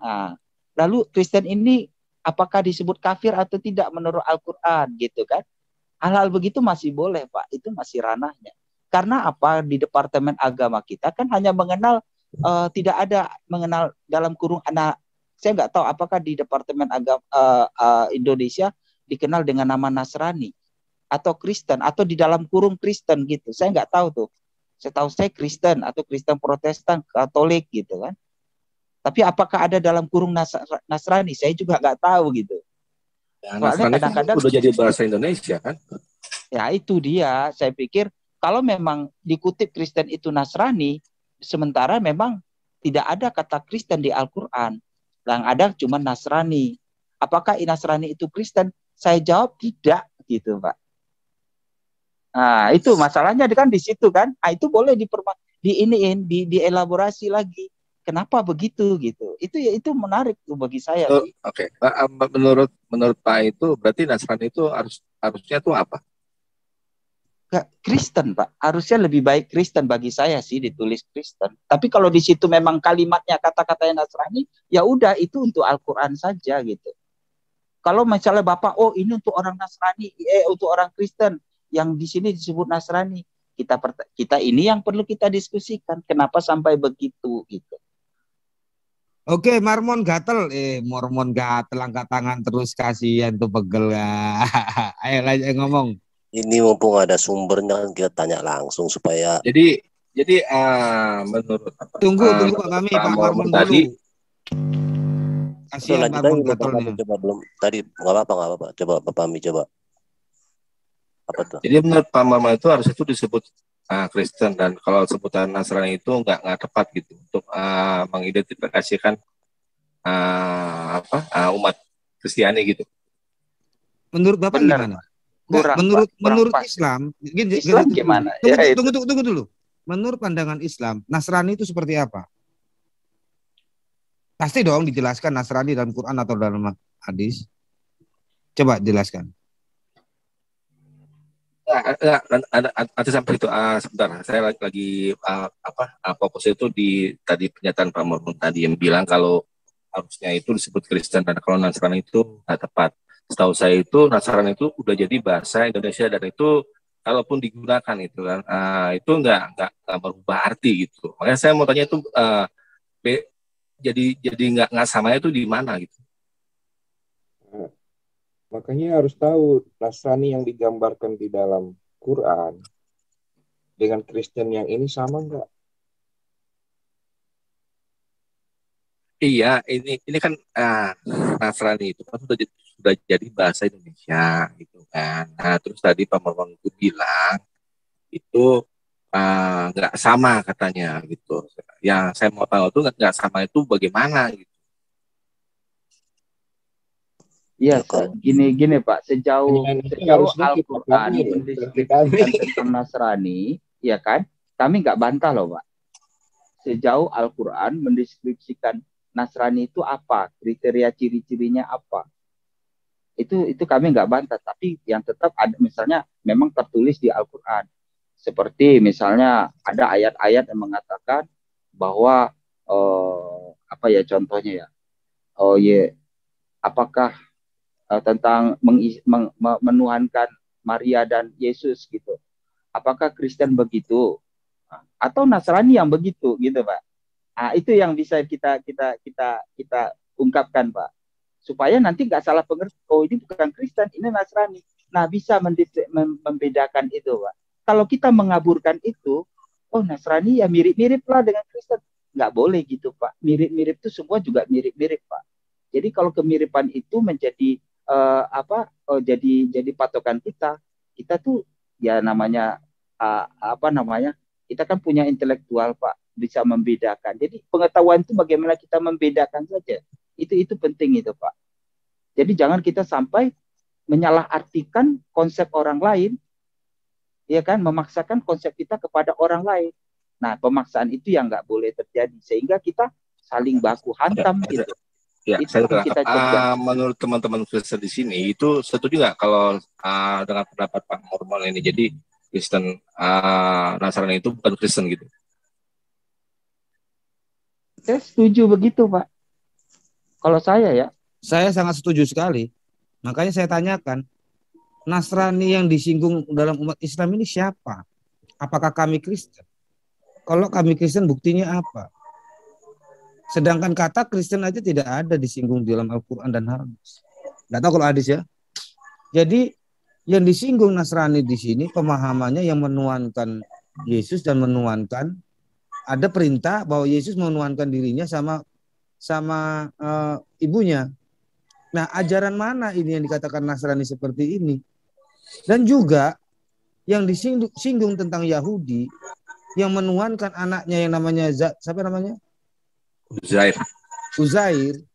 Lalu Kristen ini apakah disebut kafir atau tidak menurut Al-Quran, gitu kan? Hal-hal begitu masih boleh, Pak. Itu masih ranahnya. Karena apa? Di Departemen Agama kita kan hanya mengenal, tidak ada mengenal dalam kurung anak. Saya nggak tahu apakah di Departemen Agama Indonesia dikenal dengan nama Nasrani atau Kristen, atau di dalam kurung Kristen gitu. Saya nggak tahu tuh. Setahu saya Kristen atau Kristen Protestan, Katolik gitu kan. Tapi apakah ada dalam kurung Nasrani? Saya juga nggak tahu gitu. Ya, Soalnya Nasrani kan kadang-kadang udah jadi bahasa Indonesia kan. ya itu dia. Saya pikir kalau memang dikutip Kristen itu Nasrani, sementara memang tidak ada kata Kristen di Al-Quran. Yang ada cuma Nasrani. Apakah Nasrani itu Kristen? Saya jawab tidak gitu, Pak. Nah, itu masalahnya kan di situ kan. Nah, itu boleh dielaborasi lagi. Kenapa begitu gitu? Itu menarik tuh bagi saya. Oke. Menurut Pak itu berarti Nasrani itu harusnya tuh apa? Kristen, Pak. Harusnya lebih baik Kristen bagi saya sih ditulis Kristen. Tapi kalau di situ memang kalimatnya kata-katanya Nasrani, ya udah itu untuk Al-Qur'an saja gitu. Kalau misalnya Bapak, oh ini untuk orang Nasrani, untuk orang Kristen yang di sini disebut Nasrani, kita ini yang perlu kita diskusikan. Kenapa sampai begitu gitu? Oke, Mormon gatel, angkat tangan terus, kasihan tuh pegel ya. Ayo lanjut ngomong. Ini mumpung ada sumbernya kita tanya langsung supaya. Jadi menurut tunggu Pak Mormon dulu. Kasihan Mormon gatelnya. Coba belum tadi nggak apa-apa. Coba Pak Pami coba. Apa tuh? Jadi menurut Pak Mormon itu harus itu disebut Kristen, dan kalau sebutan Nasrani itu nggak tepat gitu untuk mengidentifikasikan umat Kristiani gitu. Menurut Bapak gimana? Menurut Islam, Islam gimana? Tunggu dulu. Menurut pandangan Islam, Nasrani itu seperti apa? Pasti dong dijelaskan Nasrani dalam Quran atau dalam hadis. Coba jelaskan. Ada sampai itu sebentar, saya lagi fokus itu di tadi pernyataan Pak Mormon tadi yang bilang kalau harusnya itu disebut Kristen, dan kalau Nasrani itu nggak tepat. Setahu saya itu Nasrani itu udah jadi bahasa Indonesia, dan itu kalaupun digunakan itu kan itu nggak berubah arti gitu. Makanya saya mau tanya itu jadi nggak samanya itu di mana gitu. Makanya harus tahu Nasrani yang digambarkan di dalam Quran dengan Kristen yang ini sama nggak? Iya, ini kan Nasrani itu kan sudah jadi bahasa Indonesia gitu kan. Nah, terus tadi Pak Mormon itu bilang itu nggak sama katanya gitu. Yang saya mau tahu tuh nggak sama itu bagaimana gitu. Iya, gini Pak, sejauh Al-Quran mendeskripsikan tentang Nasrani, ya kan, kami nggak bantah loh Pak. Sejauh Al-Quran mendeskripsikan Nasrani itu apa, kriteria ciri-cirinya apa, itu kami nggak bantah. Tapi yang tetap ada, misalnya memang tertulis di Al-Quran, seperti misalnya ada ayat-ayat yang mengatakan bahwa contohnya ya, apakah tentang menuhankan Maria dan Yesus gitu. Apakah Kristen begitu atau Nasrani yang begitu gitu, Pak? Nah, itu yang bisa kita ungkapkan, Pak. Supaya nanti nggak salah pengerti, oh ini bukan Kristen, ini Nasrani. Nah, bisa membedakan itu, Pak. Kalau kita mengaburkan itu, oh Nasrani ya mirip-mirip lah dengan Kristen. Nggak boleh gitu, Pak. Mirip-mirip itu semua juga mirip-mirip, Pak. Jadi kalau kemiripan itu menjadi jadi patokan kita tuh ya namanya kita kan punya intelektual Pak, bisa membedakan. Jadi pengetahuan itu bagaimana kita membedakan saja, itu penting itu Pak. Jadi jangan kita sampai menyalahartikan konsep orang lain, ya kan, memaksakan konsep kita kepada orang lain. Nah, pemaksaan itu yang nggak boleh terjadi, sehingga kita saling baku hantam gitu. Ya, saya menurut teman-teman Kristen di sini itu setuju nggak kalau dengan pendapat Pak Mormon ini, jadi Kristen Nasrani itu bukan Kristen gitu? Saya setuju begitu Pak. Kalau saya sangat setuju sekali. Makanya saya tanyakan, Nasrani yang disinggung dalam umat Islam ini siapa? Apakah kami Kristen? Kalau kami Kristen buktinya apa? Sedangkan kata Kristen aja tidak ada disinggung di dalam Al-Quran dan hadis. Nggak tahu kalau hadis ya. Jadi yang disinggung Nasrani di sini pemahamannya yang menuankan Yesus dan menuhankan, ada perintah bahwa Yesus menuhankan dirinya sama ibunya. Nah, ajaran mana ini yang dikatakan Nasrani seperti ini? Dan juga yang disinggung tentang Yahudi yang menuhankan anaknya yang namanya siapa namanya? Uzair.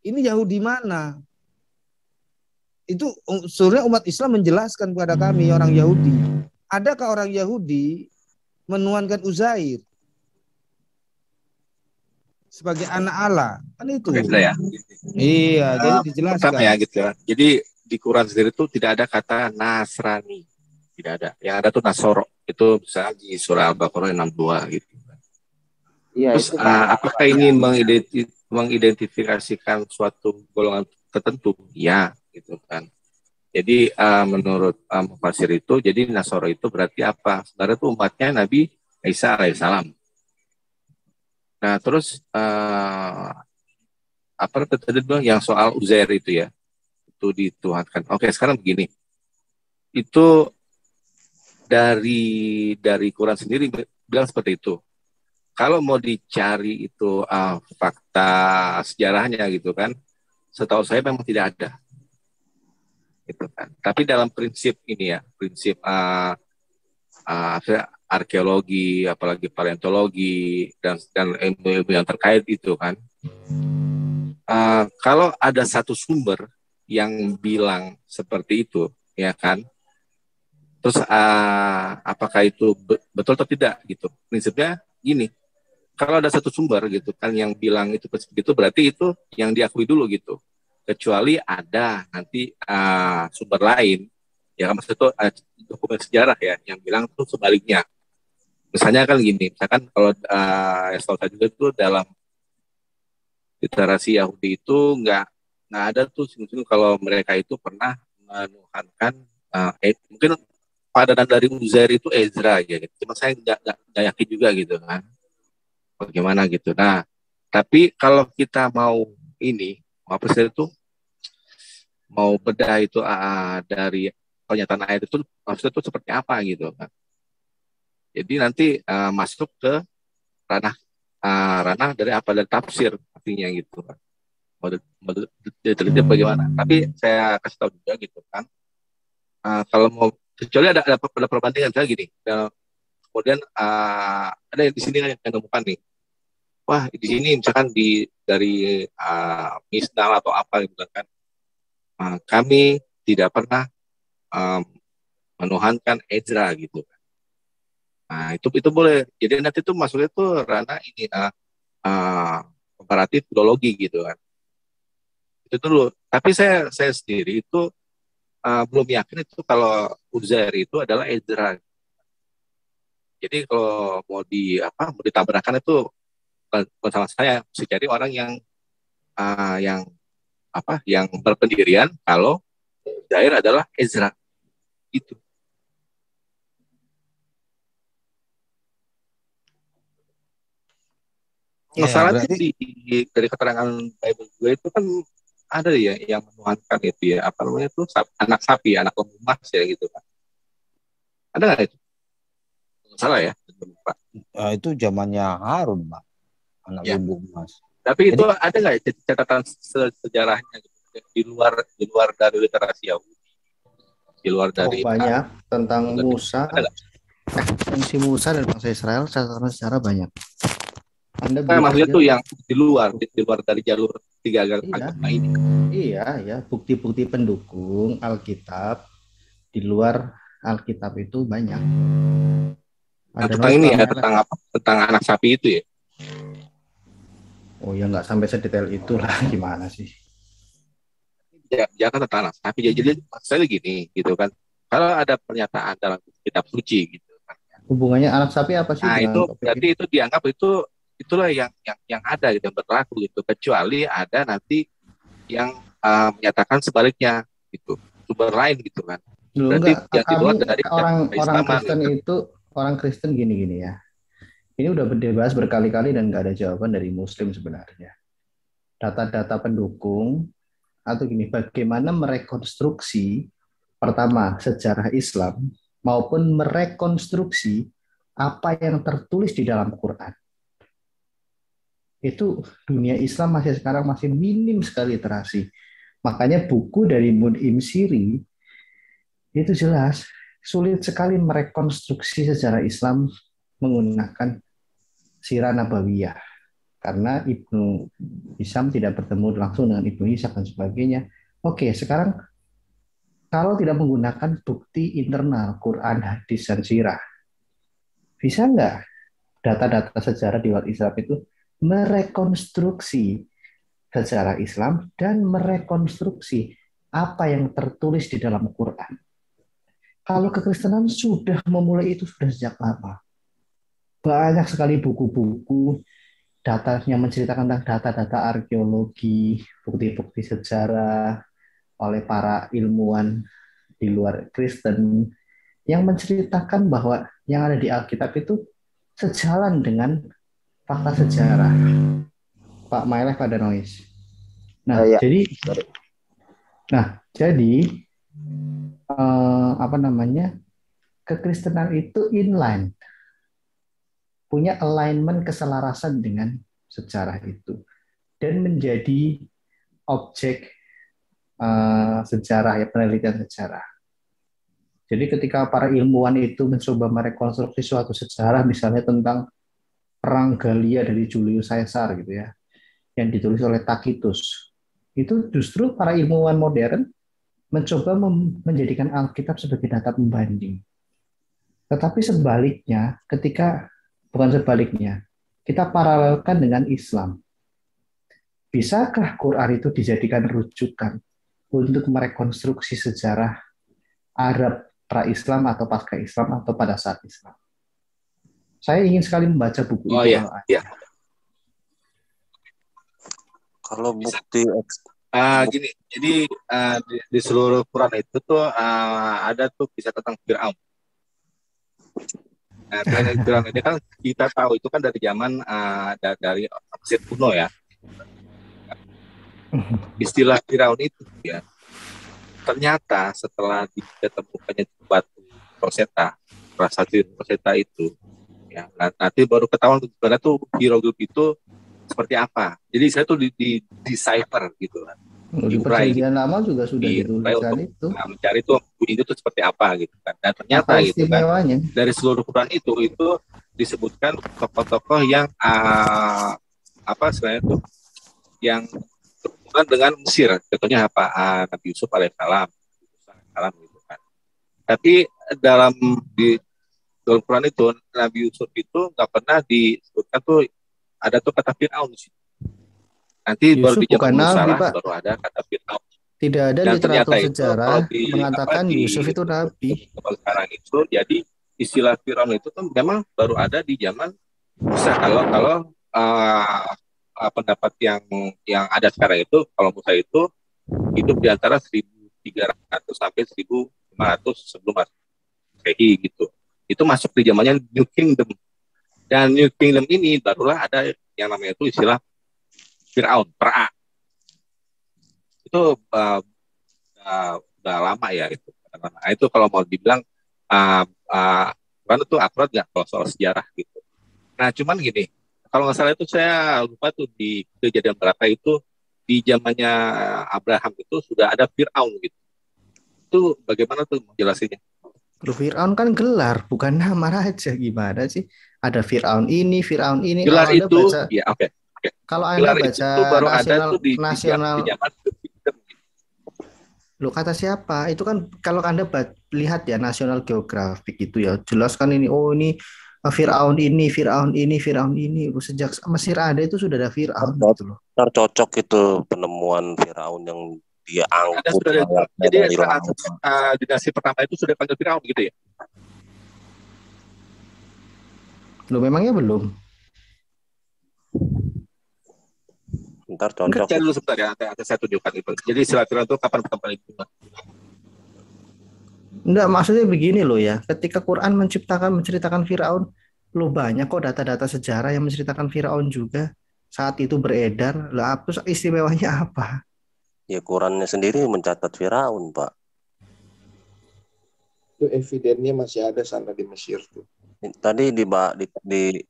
Ini Yahudi mana? Itu sebenarnya umat Islam menjelaskan kepada kami orang Yahudi. Adakah orang Yahudi menuhankan Uzair sebagai anak Allah? Kan itu. Ya. Iya, jadi dijelaskan. Pertama ya gitu ya. Jadi di Quran sendiri itu tidak ada kata Nasrani. Tidak ada. Yang ada tuh Nasoro. Itu bisa di surah Al-Baqarah 62 gitu. Iya, Terus apakah ini mengidentifikasikan suatu golongan tertentu? Ya, gitu kan. Jadi menurut Mufassir itu, jadi Nasoro itu berarti apa? Sebenarnya itu umatnya Nabi Isa alaihissalam. Nah, terus apa tadi bilang yang soal Uzair itu ya, itu dituhankan. Oke, sekarang begini. Itu dari Quran sendiri bilang seperti itu. Kalau mau dicari itu fakta sejarahnya gitu kan, setahu saya memang tidak ada. Gitu kan. Tapi dalam prinsip ini ya, prinsip arkeologi, apalagi paleontologi dan ilmu-ilmu yang terkait itu kan, kalau ada satu sumber yang bilang seperti itu, ya kan, terus apakah itu betul atau tidak gitu? Prinsipnya gini, kalau ada satu sumber gitu kan yang bilang itu begitu, berarti itu yang diakui dulu gitu. Kecuali ada nanti sumber lain, ya maksud itu dokumen sejarah ya yang bilang tuh sebaliknya. Misalnya kan gini, misalkan kalau yang setahu saya juga itu dalam literasi Yahudi itu nggak ada tuh singgung kalau mereka itu pernah menuhankan mungkin padanan dari Uzair itu Ezra ya gitu. Cuma saya nggak yakin juga gitu kan, bagaimana gitu. Nah, tapi kalau kita mau ini apa sih itu mau bedah itu dari pernyataan ayat itu maksudnya itu seperti apa gitu kan. Jadi nanti masuk ke ranah dari apa, dari tafsir artinya gitu kan. Mau diteliti bagaimana. Tapi saya kasih tahu juga gitu kan. Kalau mau kecuali ada perbandingan saya gini. Kemudian ada yang di sini yang menemukan nih. Wah, di sini misalkan dari Misnah atau apa gitu kan. Kami tidak pernah menuhankan Ezra gitu kan. Nah, itu boleh. Jadi nanti itu masuknya itu ranah ini komparatif filologi gitu kan. Itu dulu. Tapi saya sendiri itu belum yakin itu kalau Uzair itu adalah Ezra. Jadi kalau mau ditabrakan itu bukan sama saya, mesti cari orang yang berpendirian kalau Uzair adalah Ezra. Itu. Masalahnya dari keterangan Bible gue itu kan ada ya yang menuhankan itu ya, apa namanya itu anak sapi, anak lembu emas ya gitu kan. Ada nggak itu? Nggak salah ya. Itu zamannya Harun, Pak. Anak lembu emas. Tapi itu ada nggak catatan sejarahnya gitu? di luar dari literasi Yahudi, di luar dari banyak tentang Musa, si Musa dan bangsa Israel, catatan sejarah banyak. Maksudnya tuh yang di luar dari jalur tiga agama ini. Iya, bukti-bukti pendukung Alkitab di luar Alkitab itu banyak. Tentang ini ya, tentang anak sapi itu ya. Oh ya, nggak sampai sedetail itulah, gimana sih? Jangan tentang anak sapi. Jadi saya gini gitu kan. Kalau ada pernyataan dalam kitab suci gitu kan. Hubungannya anak sapi apa sih? Nah itu berarti itu dianggap itulah yang ada gitu, yang berlaku gitu, kecuali ada nanti yang menyatakan sebaliknya gitu, sumber lain gitu kan. Berarti yang diluar dari orang Kristen gitu. Orang Kristen gini ya. Ini udah dibahas berkali-kali dan nggak ada jawaban dari Muslim sebenarnya. Data-data pendukung atau gini, bagaimana merekonstruksi pertama sejarah Islam maupun merekonstruksi apa yang tertulis di dalam Quran. Itu dunia Islam sekarang masih minim sekali literasi. Makanya buku dari Mun'im Siri itu jelas sulit sekali merekonstruksi sejarah Islam menggunakan sirah nabawiyah karena Ibnu Hisham tidak bertemu langsung dengan Ibnu Ishaq dan sebagainya. Oke, sekarang kalau tidak menggunakan bukti internal Quran, hadis, dan sirah, bisa nggak data-data sejarah di luar Islam itu merekonstruksi sejarah Islam dan merekonstruksi apa yang tertulis di dalam Quran? Kalau kekristenan sudah memulai itu sudah sejak lama. Banyak sekali buku-buku datanya menceritakan tentang data-data arkeologi, bukti-bukti sejarah oleh para ilmuwan di luar Kristen yang menceritakan bahwa yang ada di Alkitab itu sejalan dengan fakta sejarah. Pak Maileh pada noise. Nah, Ya. jadi kekristenan itu inline, punya alignment keselarasan dengan sejarah itu dan menjadi objek sejarah, ya, penelitian sejarah. Jadi ketika para ilmuwan itu mencoba merekonstruksi suatu sejarah, misalnya tentang perang Gallia dari Julius Caesar gitu ya, yang ditulis oleh Tacitus, itu justru para ilmuwan modern mencoba menjadikan Alkitab sebagai data pembanding. Tetapi sebaliknya, kita paralelkan dengan Islam. Bisakah Quran itu dijadikan rujukan untuk merekonstruksi sejarah Arab pra-Islam atau pasca Islam atau pada saat Islam? Saya ingin sekali membaca buku itu. Iya. Kalau bukti Gini, jadi di seluruh Quran itu tuh ada tuh kisah tentang Fir'aun. Nah, Fir'aun ini kan kita tahu itu kan dari zaman dari Mesir kuno ya. Istilah Fir'aun itu ya, ternyata setelah ditemukannya batu Rosetta, prasasti Rosetta itu, ya, nanti baru ketahuan sebenarnya tuh hieroglif itu seperti apa. Jadi saya tuh di decipher gitu kan. Di Perjanjian Lama juga sudah dituliskan itu. Mencari tuh bunyi itu seperti apa gitu kan. Dan ternyata gitu kan, dari seluruh Quran itu disebutkan tokoh-tokoh yang sebenarnya tuh yang berhubungan dengan Mesir. Contohnya apa? Nabi Yusuf alaihissalam gitu kan. Tapi di dalam Quran itu Nabi Yusuf itu nggak pernah disebutkan tuh ada tuh kata Fir'aun di situ. Nanti Yusuf baru di zaman Musa baru ada kata Fir'aun. Tidak ada dan literatur sejarah mengatakan Yusuf itu nabi. Sekarang itu jadi istilah Fir'aun itu kan memang baru ada di zaman Musa. Kalau pendapat yang ada sekarang itu, kalau Musa itu hidup di antara 1300 sampai 1500 sebelum Masehi gitu. Itu masuk di zamannya New Kingdom. Dan New Kingdom ini barulah ada yang namanya itu istilah Fir'aun, pra. Itu udah lama ya itu. Nah, itu kalau mau dibilang kan itu akurat nggak kalau soal sejarah gitu. Nah cuman gini, kalau nggak salah itu saya lupa tuh di kejadian berapa itu di zamannya Abraham itu sudah ada Fir'aun gitu. Itu bagaimana tuh menjelasinya? Fir'aun kan gelar, bukan nama raja, gimana sih? Ada Fir'aun ini. Gelar itu, baca, ya oke. Kalau Anda baca itu baru nasional, ada tuh di nasional, lo kata siapa? Itu kan kalau Anda lihat ya National Geographic itu ya, jelas kan ini, ini Fir'aun ini. Sejak Mesir ada itu sudah ada Fir'aun gitu loh. Cocok itu penemuan Fir'aun yang dia angkut. Jadi dinasti pertama itu sudah panggil Fir'aun gitu ya? Lo memangnya belum? Ntar cocok. Cari dulu sebentar ya, saya tunjukkan itu. Jadi istilah Fir'aun itu kapan pertama kali dibuat? Enggak, maksudnya begini loh ya. Ketika Quran menceritakan Fir'aun, lo banyak kok data-data sejarah yang menceritakan Fir'aun juga. Saat itu beredar, lah apa istimewanya apa? Ya Qurannya sendiri mencatat Fir'aun, Pak. Itu evidennya masih ada sana di Mesir tuh. Tadi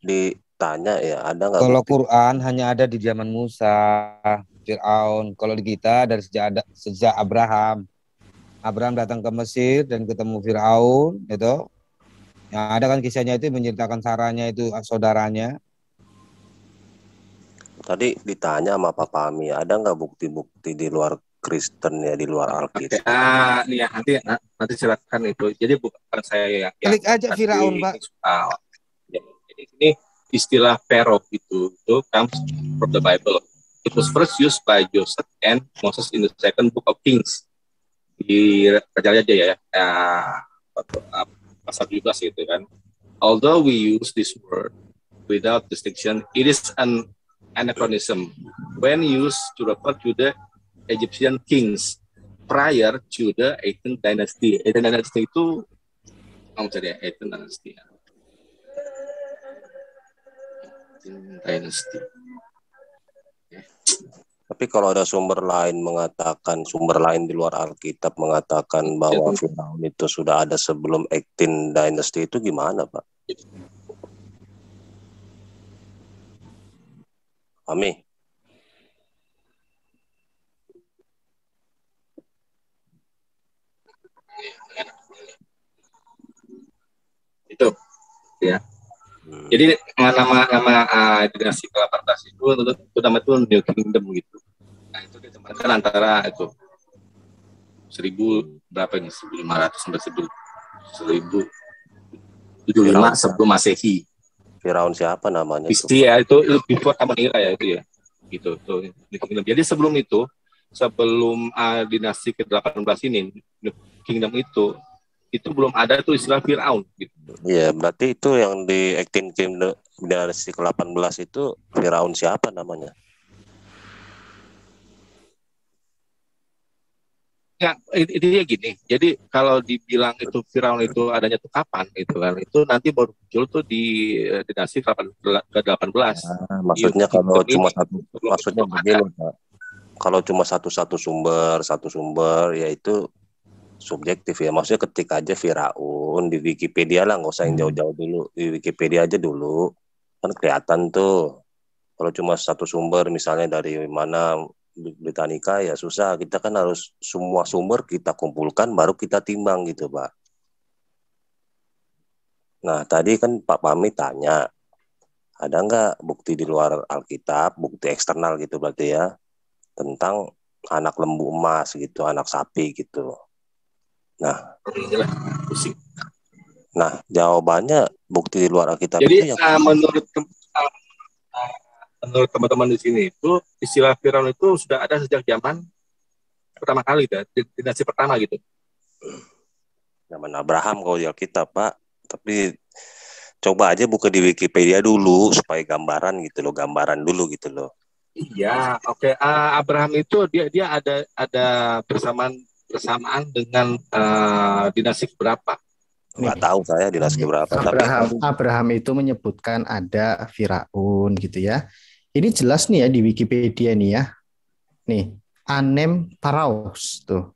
ditanya ya, ada nggak Kalau bukti? Quran hanya ada di zaman Musa, Fir'aun. Kalau di kita dari sejak Abraham. Abraham datang ke Mesir dan ketemu Fir'aun, itu. Yang ada kan kisahnya itu menceritakan Saranya itu saudaranya. Tadi ditanya sama Pak Pami, ada nggak bukti-bukti di luar Kristen ya, di luar Alkitab? Nih ya, nanti silakan itu. Jadi bukan saya yang Klik aja Firaun, Pak. Jadi ini istilah Pharaoh itu comes from the Bible. It was first used by Joseph and Moses in the second book of Kings. Di Raja-Raja ya, pasal 17 gitu kan. Although we use this word without distinction, it is an anachronism when used to refer to the Egyptian kings prior to the 18th dynasty. 18th dynasty itu kamu cari ya, 18th dynasty. 18th dynasty. Tapi kalau ada sumber lain di luar Alkitab mengatakan bahwa Firaun itu sudah ada sebelum 18 dynasty itu gimana, Pak? Ami. Itu ya. Jadi nama dinasti ke-18 itu nama itu New Kingdom gitu. Nah, itu ditempatkan antara itu 1000 berapa ini? 1500 sampai 1075 sebelum Masehi. Firaun siapa namanya? Isti ya, itu before Taman Ira ya itu ya. Gitu tuh. Jadi sebelum dinasti ke-18 ini New Kingdom itu belum ada tuh istilah Firaun gitu. Iya, berarti itu yang di 18 Kingdom dinasti ke-18 itu Firaun siapa namanya? Ya, intinya gini. Jadi kalau dibilang itu Firaun itu adanya tuh kapan gitu kan? Itu nanti baru muncul tuh di dinasti ke-18. Maksudnya kalau cuma begini, Pak. Kalau cuma satu sumber yaitu subjektif ya. Maksudnya ketik aja Firaun di Wikipedia lah, nggak usah yang jauh-jauh dulu. Di Wikipedia aja dulu. Kan kelihatan tuh. Kalau cuma satu sumber misalnya dari mana Britannica ya susah. Kita kan harus semua sumber kita kumpulkan baru kita timbang gitu, Pak. Nah, tadi kan Pak Pami tanya, ada nggak bukti di luar Alkitab, bukti eksternal gitu berarti ya, tentang anak lembu emas gitu, anak sapi gitu. Nah, jawabannya bukti di luar Alkitab. Jadi itu yang menurut teman-teman di sini itu istilah Firaun itu sudah ada sejak zaman pertama kali, dinasti pertama gitu. Zaman Abraham kalau di Alkitab, Pak. Tapi coba aja buka di Wikipedia dulu supaya gambaran gitu loh, Iya, oke. Abraham itu dia ada bersamaan dengan dinasti berapa? Nggak tahu saya dinasti berapa. Abraham itu menyebutkan ada Firaun gitu ya. Ini jelas nih ya di Wikipedia nih ya. Nih, Anem Paraos tuh.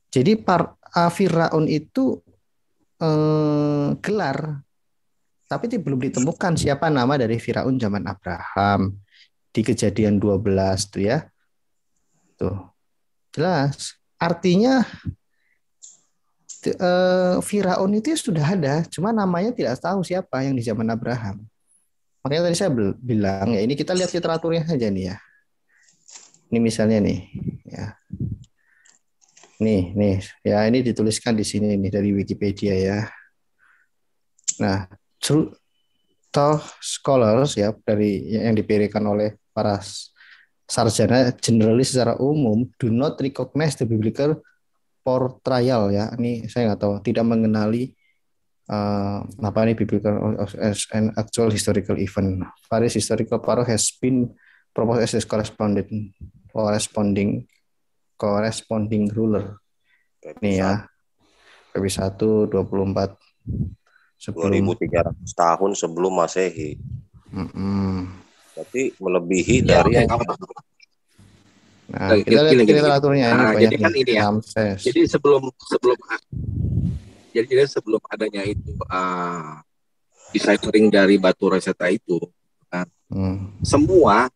Jadi Firaun itu gelar, tapi belum ditemukan siapa nama dari Firaun zaman Abraham di Kejadian 12 tuh ya. Tuh. Jelas. Artinya Firaun itu sudah ada, cuma namanya tidak tahu siapa yang di zaman Abraham. Makanya tadi saya bilang ya, ini kita lihat literaturnya saja nih ya. Ini misalnya nih, ya. Nih, ya ini dituliskan di sini nih dari Wikipedia ya. Nah, Truth Scholars ya dari yang dipilihkan oleh para sarjana generalis secara umum do not recognize the biblical portrayal ya. Ini saya nggak tahu, tidak mengenali apa ini biblical as an actual historical event. Various historical Pharaoh has been proposed as corresponding ruler. Nih ya. PP1 24 sebelum 2300 tahun sebelum Masehi. Berarti melebihi dari yang Nah, kita lihat literaturnya ini banyak. Jadi kan ini ya. Jadi sebelum adanya itu deciphering dari batu Rosetta itu kan. Semua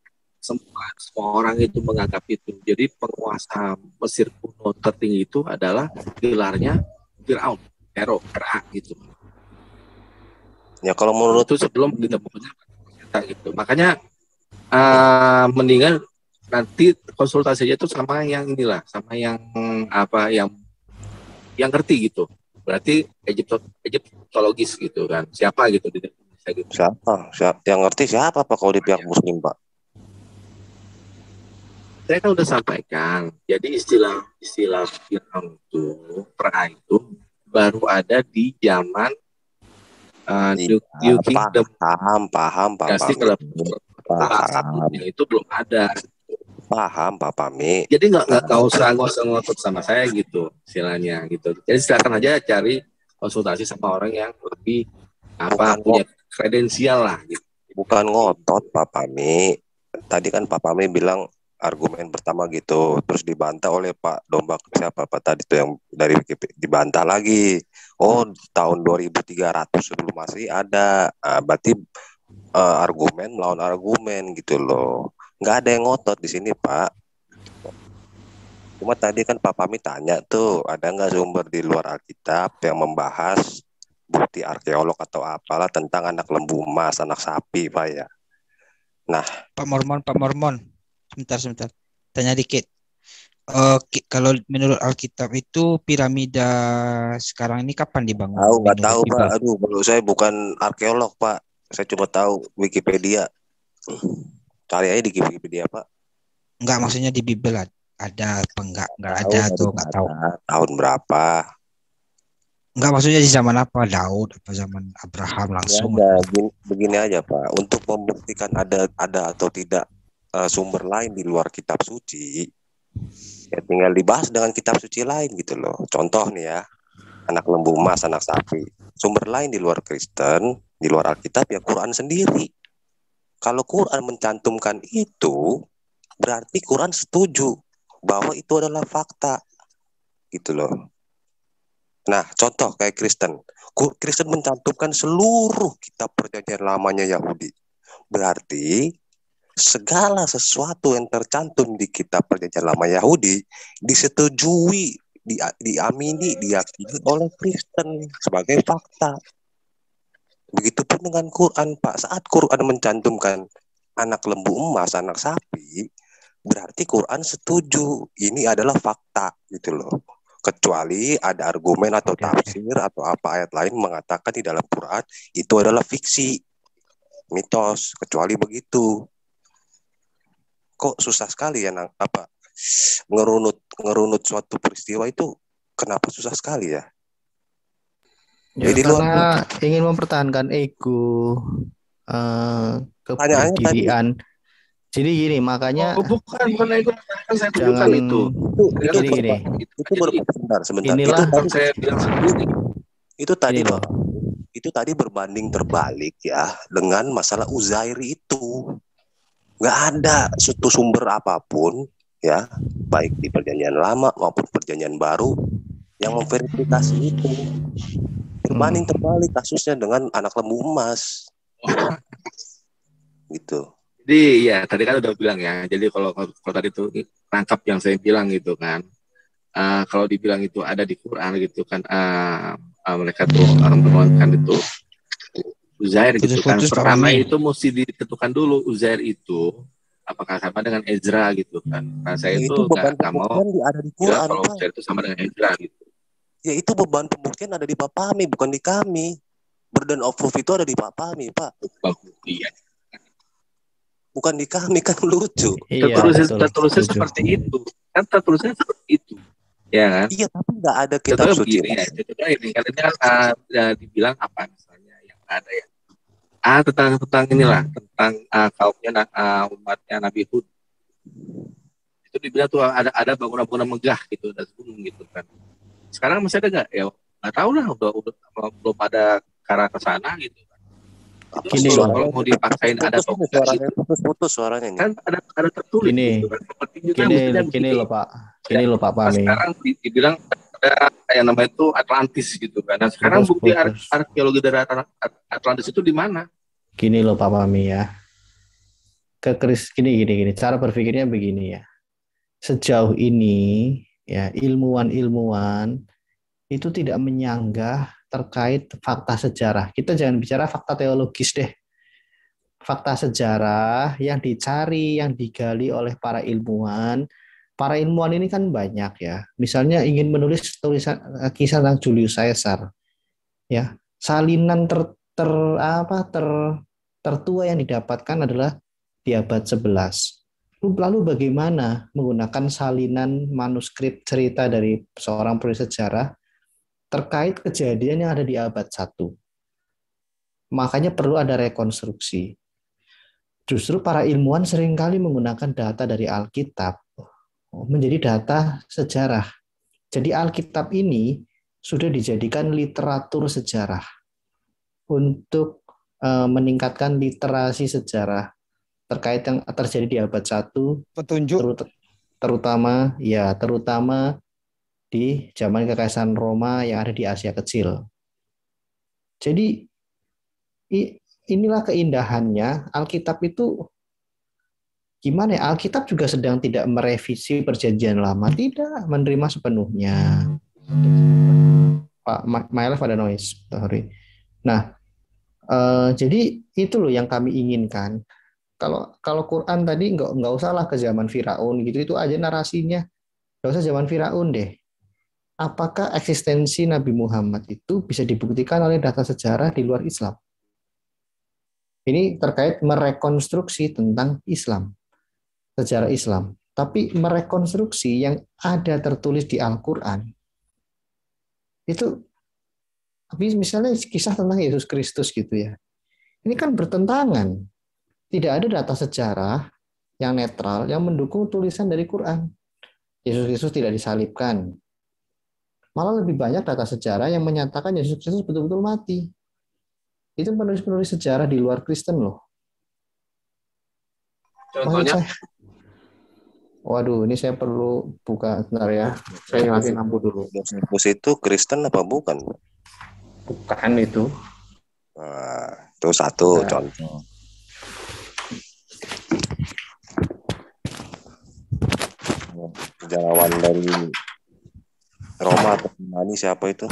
orang itu menganggap itu. Jadi penguasa Mesir kuno tertinggi itu adalah gelarnya Firaun, Pharaoh, Ra gitu. Ya kalau menurut itu sebelum ditemukannya gitu. Makanya mendingan nanti konsultasi aja itu sama yang inilah, sama yang apa yang ngerti gitu. Berarti Egyptologis gitu kan. Siapa gitu di Indonesia gitu. Siapa yang ngerti siapa Pak kalau di pihak Muslim Pak? Saya kan udah sampaikan. Jadi istilah Firaun itu, Ra itu baru ada di zaman New Kingdom. Paham Pak Pasti kalau itu belum ada. Paham Pak Pami. Jadi nggak usah ngotot sama saya gitu istilahnya gitu. Jadi silakan aja cari konsultasi sama orang yang lebih punya kredensial lah gitu. Bukan ngotot Pak Pami. Tadi kan Pak Pami bilang argumen pertama gitu, terus dibantah oleh Pak Domba siapa Pak tadi tuh yang dari Wikipedia, dibantah lagi. Oh, tahun 2300 sebelum Masehi ada. Berarti argumen melawan argumen gitu loh. Nggak ada yang ngotot di sini Pak. Cuma tadi kan Pak Pami tanya tuh, ada nggak sumber di luar Alkitab yang membahas bukti arkeolog atau apalah tentang anak lembu emas, anak sapi Pak ya. Nah, Pak Mormon. Sebentar. Tanya dikit. Kalau menurut Alkitab itu piramida sekarang ini kapan dibangun? Nggak tahu Pak. Aduh, menurut saya bukan arkeolog Pak. Saya cuma tahu Wikipedia. Cari aja di Wikipedia Pak. Enggak, maksudnya di Bible ada apa enggak ada atau enggak tahu. Tahun berapa? Enggak, maksudnya di zaman apa? Daud apa zaman Abraham langsung? Ya, begini aja Pak. Untuk membuktikan ada atau tidak sumber lain di luar kitab suci, ya tinggal dibahas dengan kitab suci lain gitu loh. Contoh nih ya, anak lembu emas, anak sapi. Sumber lain di luar Kristen, di luar Alkitab ya Quran sendiri. Kalau Quran mencantumkan itu, berarti Quran setuju bahwa itu adalah fakta gitu loh. Nah, contoh kayak Kristen mencantumkan seluruh kitab perjanjian lamanya Yahudi. Berarti segala sesuatu yang tercantum di kitab perjanjian lama Yahudi disetujui, diamini, diyakini oleh Kristen sebagai fakta. Begitupun dengan Quran Pak. Saat Quran mencantumkan anak lembu emas, anak sapi, berarti Quran setuju ini adalah fakta gitu loh. Kecuali ada argumen atau tafsir atau apa ayat lain mengatakan di dalam Quran itu adalah fiksi, mitos. Kecuali begitu. Kok susah sekali ya ngerunut suatu peristiwa itu, kenapa susah sekali ya? Jadi karena ingin mempertahankan ego, keberdirian. Jadi gini, makanya bukan ego, saya jangan itu gini. Itu sebentar. Inilah itu saya bilang sendiri. Itu tadi berbanding terbalik ya dengan masalah Uzair itu. Nggak ada suatu sumber apapun ya, baik di perjanjian lama maupun perjanjian baru yang memverifikasi itu. Berbanding terbalik kasusnya dengan anak lembu emas gitu. Jadi ya tadi kan udah bilang ya, jadi kalau tadi itu tangkap yang saya bilang gitu kan, kalau dibilang itu ada di Quran gitu kan, mereka tuh menuangkan itu Uzair gitu kan. Pertama itu mesti ditentukan dulu Uzair itu apakah sama dengan Ezra gitu kan. Nah saya itu nggak mau ada di Quran, kalau Uzair itu sama dengan Ezra gitu. Ya itu beban pembuktian ada di Pak Pami, bukan di kami. Burden of proof itu ada di Pak Pami Pak. Iya. Bukan di kami, kan lucu. Iya, tertulisnya seperti itu. Kan tertulisnya seperti itu. Ya kan? Iya, tapi nggak ada kitab suci. Contohnya ini kan dibilang apa misalnya yang ada ya. Tentang inilah, tentang kaumnya umatnya Nabi Hud. Itu dibilang tuh ada bangunan-bangunan megah gitu dan gunung gitu kan. Sekarang masih ada nggak? Ya nggak tahu lah, udah belum ada ke arah ke sana gitu. Gini loh, kalau mau dipaksain ada suaranya putus suaranya nih. Kan ada tertulis gini, gitu kan. Gini loh Pak Pami. Sekarang dibilang ada yang namanya itu Atlantis gitu kan. Nah, sekarang bukti Putus. arkeologi dari Atlantis itu di mana? Gini loh Pak Mami ya. Gini. Cara berpikirnya begini ya. Sejauh ini ya ilmuwan itu tidak menyanggah terkait fakta sejarah. Kita jangan bicara fakta teologis deh. Fakta sejarah yang dicari, yang digali oleh para ilmuwan. Para ilmuwan ini kan banyak ya. Misalnya ingin menulis tulisan kisah tentang Julius Caesar. Ya, salinan tertua yang didapatkan adalah di abad 11. Lalu bagaimana menggunakan salinan manuskrip cerita dari seorang penulis sejarah terkait kejadian yang ada di abad 1. Makanya perlu ada rekonstruksi. Justru para ilmuwan seringkali menggunakan data dari Alkitab menjadi data sejarah. Jadi Alkitab ini sudah dijadikan literatur sejarah untuk meningkatkan literasi sejarah terkait yang terjadi di abad 1, Petunjuk. terutama di zaman Kekaisaran Roma yang ada di Asia Kecil. Jadi inilah keindahannya Alkitab itu. Gimana ya? Alkitab juga sedang tidak merevisi Perjanjian Lama, tidak menerima sepenuhnya. Pak Maelef ada noise, sorry. Nah, jadi itu loh yang kami inginkan. Kalau Quran tadi nggak usahlah ke zaman Firaun gitu, itu aja narasinya. Nggak usah zaman Firaun deh. Apakah eksistensi Nabi Muhammad itu bisa dibuktikan oleh data sejarah di luar Islam? Ini terkait merekonstruksi tentang Islam, sejarah Islam. Tapi merekonstruksi yang ada tertulis di Al-Quran, itu misalnya kisah tentang Yesus Kristus gitu ya. Ini kan bertentangan. Tidak ada data sejarah yang netral yang mendukung tulisan dari Quran. Yesus Kristus tidak disalibkan. Malah lebih banyak data sejarah yang menyatakan Yesus Kristus betul-betul mati. Itu penulis-penulis sejarah di luar Kristen loh. Contohnya? Waduh, ini saya perlu buka sebentar ya. Saya nyalain lampu dulu. Josephus itu Kristen apa bukan? Bukan itu. Nah, itu satu Nah. contoh. Sejarawan dari Roma atau Yunani siapa itu?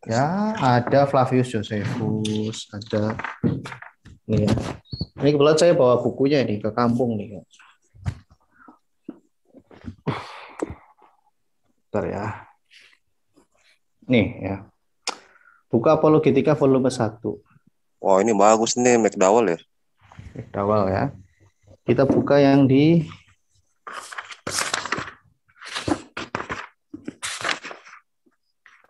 Ya, ada Flavius Josephus, ada nih ya. Ini kebetulan saya bawa bukunya ini ke kampung nih. Bentar ya. Nih ya. Buku Apologetika volume 1. Wah, ini bagus nih McDowell ya. McDowell ya. Kita buka yang di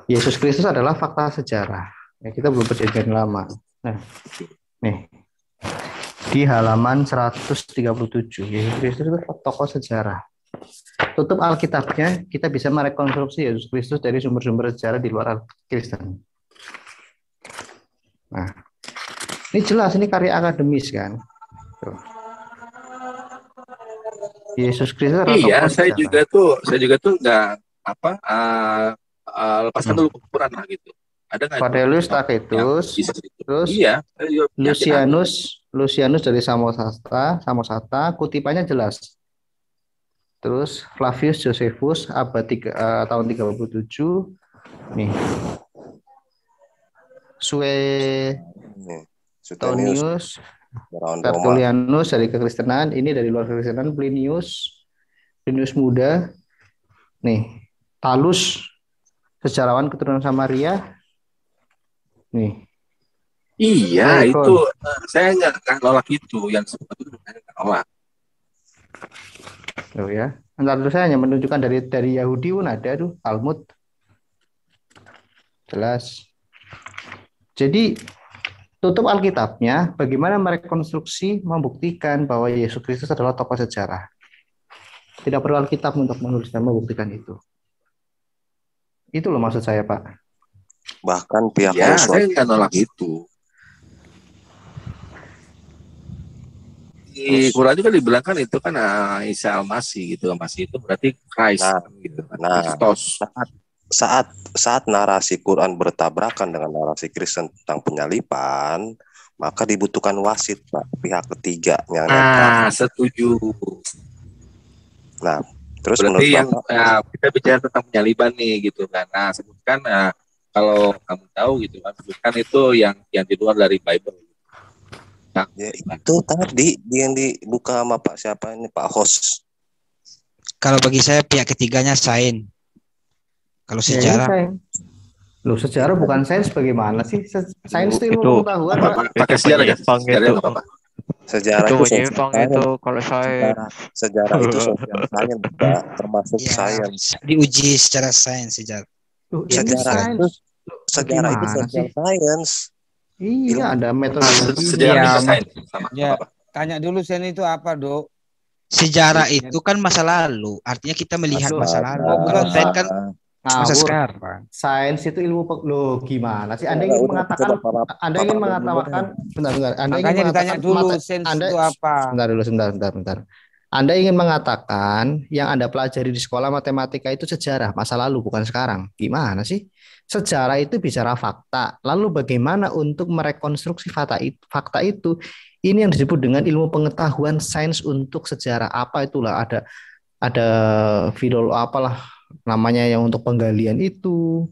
Yesus Kristus adalah fakta sejarah. Ya, kita belum Perjanjian Lama. Nah, nih. Di halaman 137. Yesus Kristus itu tokoh sejarah. Tutup Alkitabnya, kita bisa merekonstruksi Yesus Kristus dari sumber-sumber sejarah di luar Kristen. Nah, ini jelas, ini karya akademis kan. Tuh. Yesus Kristus adalah tokoh saya sejarah. juga tuh nggak lepaskan dulu Quran lah gitu. Ada nggak? Cornelius Tacitus, terus iya, Lucianus dari Samosata, kutipannya jelas. Terus Flavius Josephus abad tahun 37. Nih. Suetonius, Tertullianus dari kekristenan, ini dari luar kekristenan, Plinius Muda. Nih, Talus sejarawan keturunan Samaria. Nih. Iya, itu saya nggak nolak itu, yang sebetulnya saya nggak nolak. Loh ya, antara itu saya hanya menunjukkan dari Yahudi pun ada tuh Talmud. Jelas. Jadi tutup Alkitabnya, bagaimana merekonstruksi, membuktikan bahwa Yesus Kristus adalah tokoh sejarah. Tidak perlu Alkitab untuk menuliskan, membuktikan itu. Itu loh maksud saya, Pak. Bahkan pihak saya nggak nolak itu. di Quran juga dibilang kan itu kan Isa Al-Masih gitu. Masih itu berarti Christ Nah, gitu kan. nah Kristus. saat narasi Quran bertabrakan dengan narasi Kristen tentang penyaliban, maka dibutuhkan wasit, Pak, pihak ketiga yang netral. Setuju. Nah, terus menurut Berarti yang Bapak, kita bicara tentang penyaliban nih gitu kan. Nah, sebutkan kalau kamu tahu gitu kan, sebutkan itu yang di luar dari Bible. Nah, ya itu tadi yang dibuka sama Pak siapa ini, Pak host. Kalau bagi saya pihak ketiganya sains. Kalau Ya, ini sejarah sains. Loh, sejarah bukan sains bagaimana sih? Sains itu ilmu Itu pengetahuan, Pak. pakai sejarah ya? menyimpang Sejarah itu. nggak apa-apa. Sejarah Itu itu social menyimpang science. itu kalau saya. Sejarah itu social science, Pak, termasuk ya science. diuji secara sains sejarah. Loh, ini Sejarah sains. itu Loh, sejarah itu bagaimana social sih? science. Iya, ada Sejarah metodologinya. bisa sains sama Ya, apa? tanya dulu sen itu apa, Dok? Sejarah itu kan masa lalu, artinya kita melihat Loh, masa lalu. Oh, bukan Kalau sains kan masa ngawur. sekarang. Sains itu ilmu loh, gimana sih? Anda Udah, ingin udah, mengatakan coba Bapak- Anda ingin Bapak mengatakan bentar. Anda ingin Makanya ditanya mengatakan dulu sains Anda itu apa. sebentar. Anda ingin mengatakan yang Anda pelajari di sekolah matematika itu sejarah masa lalu bukan sekarang. Gimana sih? Sejarah itu bicara fakta. Lalu bagaimana untuk merekonstruksi fakta itu? Ini yang disebut dengan ilmu pengetahuan sains untuk sejarah. Apa itulah ada apalah namanya yang untuk penggalian itu.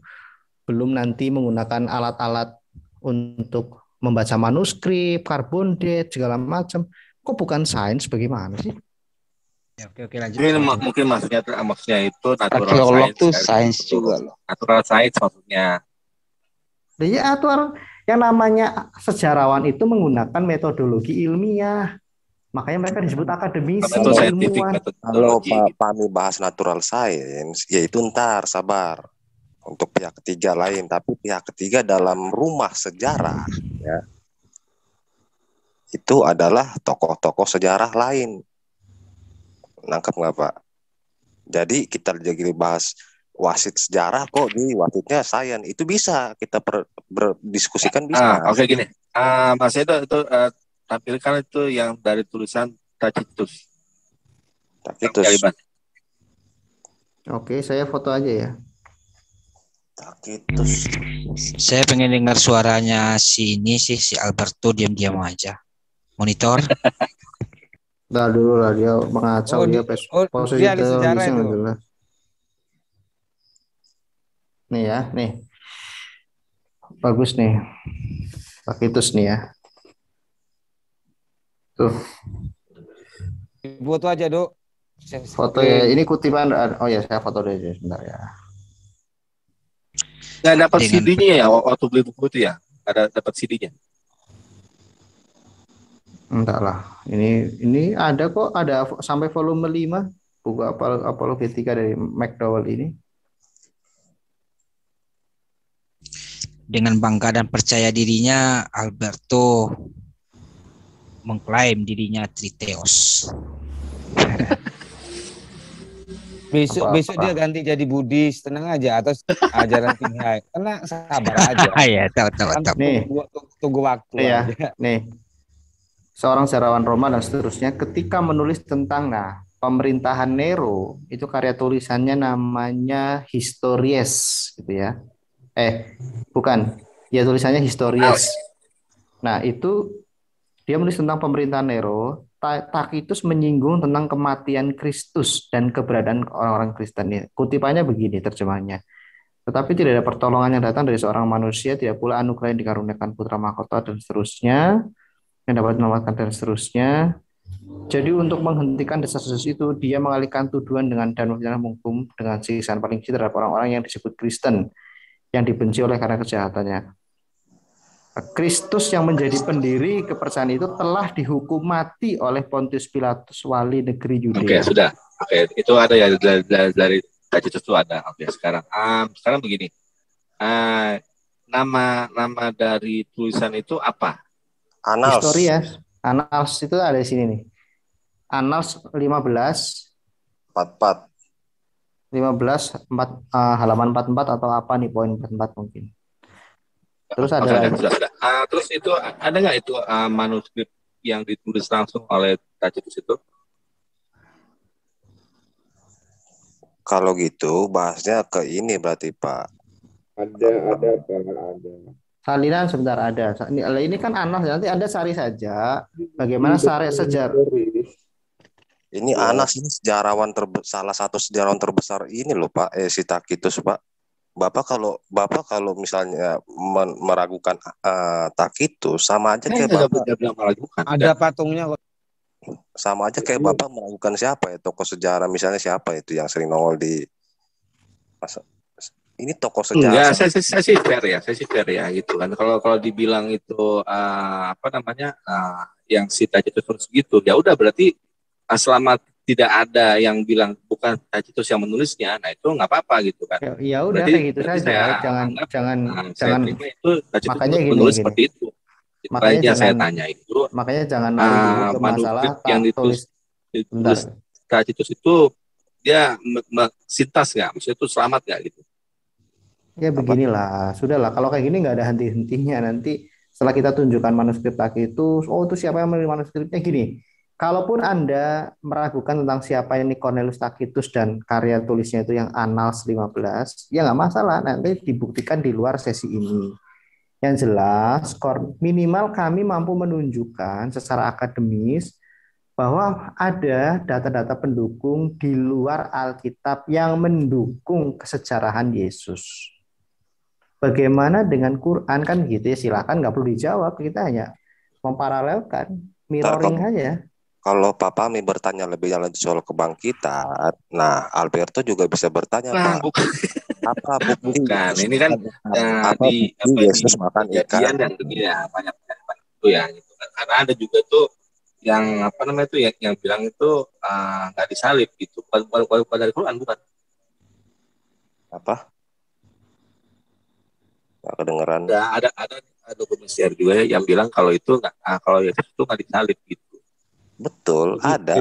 Belum nanti menggunakan alat-alat untuk membaca manuskrip, carbon date, segala macam. Kok bukan sains? Bagaimana sih? Ya, oke lanjut. Mungkin maksudnya itu natural Arkeolog science. tuh kan? sains Itu juga loh. natural science maksudnya. Ya, yang namanya sejarawan itu menggunakan metodologi ilmiah. Makanya mereka disebut akademisi, Itu scientific ilmuwan. Kalau methodology. Pak Pami bahas natural science, yaitu ntar sabar untuk pihak ketiga lain, tapi pihak ketiga dalam rumah sejarah ya itu adalah tokoh-tokoh sejarah lain. Nangkep nggak Pak? Jadi kita jadi bahas wasit sejarah kok di wasitnya sains itu bisa kita berdiskusikan bisa. Oke, gini. Mas Edo itu tampilkan itu yang dari tulisan Tacitus. Tacitus. Oke, saya foto aja ya. Tacitus. Saya pengen dengar suaranya si Alberto diam-diam aja. Monitor. Nah, dulu lah dia mengacau dia posisi dia di sejarah terorisnya itu. nggak jelas. Nih ya, nih. Bagus nih. Tacitus nih ya. Tuh. Foto aja, Dok. Foto ya, ini kutipan. Oh ya, saya foto dulu sebentar ya. Nggak dapat CD-nya ya waktu beli buku itu ya? Ada dapat CD-nya? Enggak lah. Ini ada kok, ada sampai volume 5 buku apologetika dari McDowell ini. Dengan bangga dan percaya dirinya, Alberto mengklaim dirinya Triteos. Besok dia ganti jadi Buddhis, tenang aja, atau ajaran Tinggai. Tenang, sabar aja. Ya, tahu. Nih, tunggu waktu ya, aja. nih. Seorang sejarawan Roma dan seterusnya ketika menulis tentang pemerintahan Nero, itu karya tulisannya namanya Histories gitu ya. Bukan. Ya tulisannya Histories. Nah, itu dia menulis tentang pemerintahan Nero. Tacitus menyinggung tentang kematian Kristus dan keberadaan orang-orang Kristen. Kutipannya begini terjemahnya. Tetapi tidak ada pertolongan yang datang dari seorang manusia, tidak pula anugerah yang dikaruniakan putra mahkota dan seterusnya, yang dapat menyelamatkan dan seterusnya. Jadi untuk menghentikan desas-desus itu, dia mengalihkan tuduhan dan menghukum dengan siksaan paling kecil terhadap orang-orang yang disebut Kristen, yang dibenci oleh karena kejahatannya. Kristus yang menjadi pendiri kepercayaan itu telah dihukum mati oleh Pontius Pilatus, wali negeri Yudea. Oke, sudah. Oke, itu ada ya dari Tacitus itu ada. Oke, sekarang begini. Nama dari tulisan itu apa? Annals. Historias. Annals itu ada di sini nih. Annals 15 halaman 44 atau apa nih, poin 44 mungkin. Terus ada sudah. Terus itu ada nggak itu manuskrip yang ditulis langsung oleh Tacitus itu? Kalau gitu bahasnya ke ini berarti Pak. Ada Pak, ada. Salinan sebentar ada. Ini kan Anas, nanti Anda cari saja bagaimana Di syarat dokumen sejarah. historis. Ini Ya. Anas ini salah satu sejarawan terbesar ini loh Pak, si Tacitus Pak. Bapak kalau misalnya meragukan Tacitus sama aja kayak Saya Bapak tidak bilang meragukan. Ada patungnya kok. sama aja kayak Bapak meragukan siapa ya tokoh sejarah misalnya siapa itu yang sering nongol di ini tokoh sejarah. Enggak, saya sih fair ya gitu kan. Kalau dibilang itu apa namanya yang si Tacitus gitu, ya udah berarti selama tidak ada yang bilang bukan Tacitus yang menulisnya, nah itu nggak apa-apa gitu kan. Ya udah Berarti kayak gitu saja. saya Jangan anggap, jangan terima itu Tacitus makanya menulis gini. seperti itu. Makanya Yang saya jangan tanya itu jangan narik dulu ke masalah manuskrip yang tulis. ditulis Tacitus itu dia sintas nggak? Maksudnya itu selamat nggak gitu? Ya beginilah, sudahlah. Kalau kayak gini nggak ada henti-hentinya. Nanti setelah kita tunjukkan manuskrip Tacitus, oh itu siapa yang menulis manuskripnya gini. Kalaupun Anda meragukan tentang siapa ini Cornelius Tacitus dan karya tulisnya itu yang Annals 15, ya nggak masalah. Nanti dibuktikan di luar sesi ini. Yang jelas, minimal kami mampu menunjukkan secara akademis bahwa ada data-data pendukung di luar Alkitab yang mendukung kesejarahan Yesus. Bagaimana dengan Quran kan gitu ya, silakan nggak perlu dijawab, kita hanya memparalelkan, mirroring aja. Kalau Pak Pami bertanya lebih lanjut soal kebangkitan, nah Alberto juga bisa bertanya Pak. Bukan. Apa bukti? Bukan, ini kan di Yesus makan ikan dan ya banyak itu ya gitu kan. Karena ada juga tuh yang apa namanya itu yang bilang itu nggak disalib gitu, bukan dari Quran bukan. Apa? Nggak kedengeran. Ada dokumen sejarah juga yang bilang kalau itu kalau Yesus itu nggak disalib gitu. Betul, ada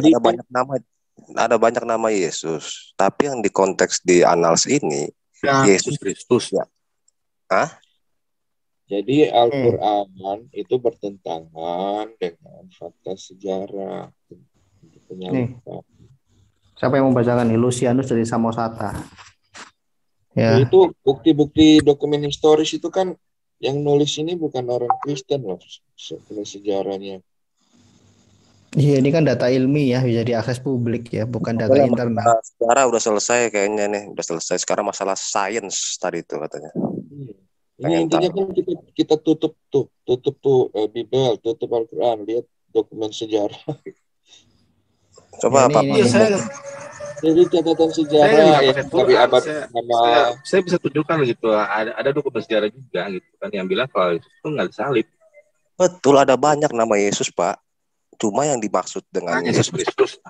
banyak nama Yesus, tapi yang di konteks di Annals ini Yesus Kristus ya. Hah? Jadi Al-Quran itu bertentangan dengan fakta sejarah. Siapa yang membacakan nih? Lucianus dari Samosata. Ya. Itu bukti-bukti dokumen historis itu kan yang nulis ini bukan orang Kristen loh, sejarahnya. Iya, ini kan data ilmiah bisa diakses publik ya, bukan data internal. Sejarah udah selesai kayaknya nih, udah selesai. Sekarang masalah sains tadi itu katanya. Ini intinya kan kita tutup Bible, tutup Al-Quran, lihat dokumen sejarah. Coba apa? Jadi catatan sejarah dari abad saya bisa tunjukkan gitu. Ada dokumen sejarah juga gitu kan yang bilang kalau itu nggak disalib. Betul, ada banyak nama Yesus Pak. Cuma yang dimaksud dengan Yesus Kristus.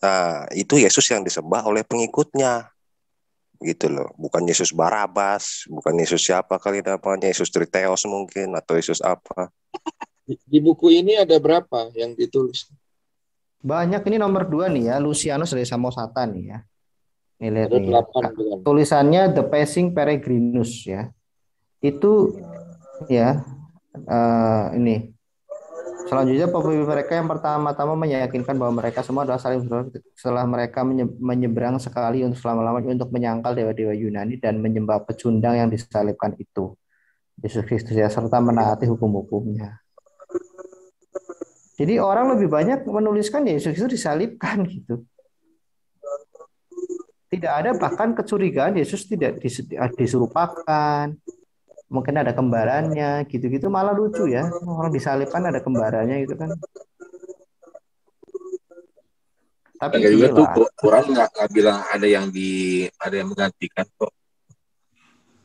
Nah, itu Yesus yang disembah oleh pengikutnya. Gitu loh. Bukan Yesus Barabas, bukan Yesus siapa kali namanya, Yesus Triteos mungkin, atau Yesus apa. Di buku ini ada berapa yang ditulis? Banyak, ini nomor 2 nih ya, Lucianus dari Samosata nih ya. Ini lihat ada nih. 8 tulisannya The Passing Peregrinus ya. Itu ya ini. Selanjutnya pemimpin mereka yang pertama-tama meyakinkan bahwa mereka semua adalah saling saudara setelah mereka menyeberang sekali untuk selama-lamanya untuk menyangkal dewa-dewa Yunani dan menyembah pecundang yang disalibkan itu. Yesus Kristus ya, serta menaati hukum-hukumnya. Jadi orang lebih banyak menuliskan Yesus Kristus disalibkan gitu. Tidak ada bahkan kecurigaan Yesus tidak diserupakan. Mungkin ada kembarannya, gitu-gitu malah lucu ya. Orang disalibkan ada kembarannya gitu kan. Tapi juga tuh Quran nggak bilang ada yang menggantikan kok.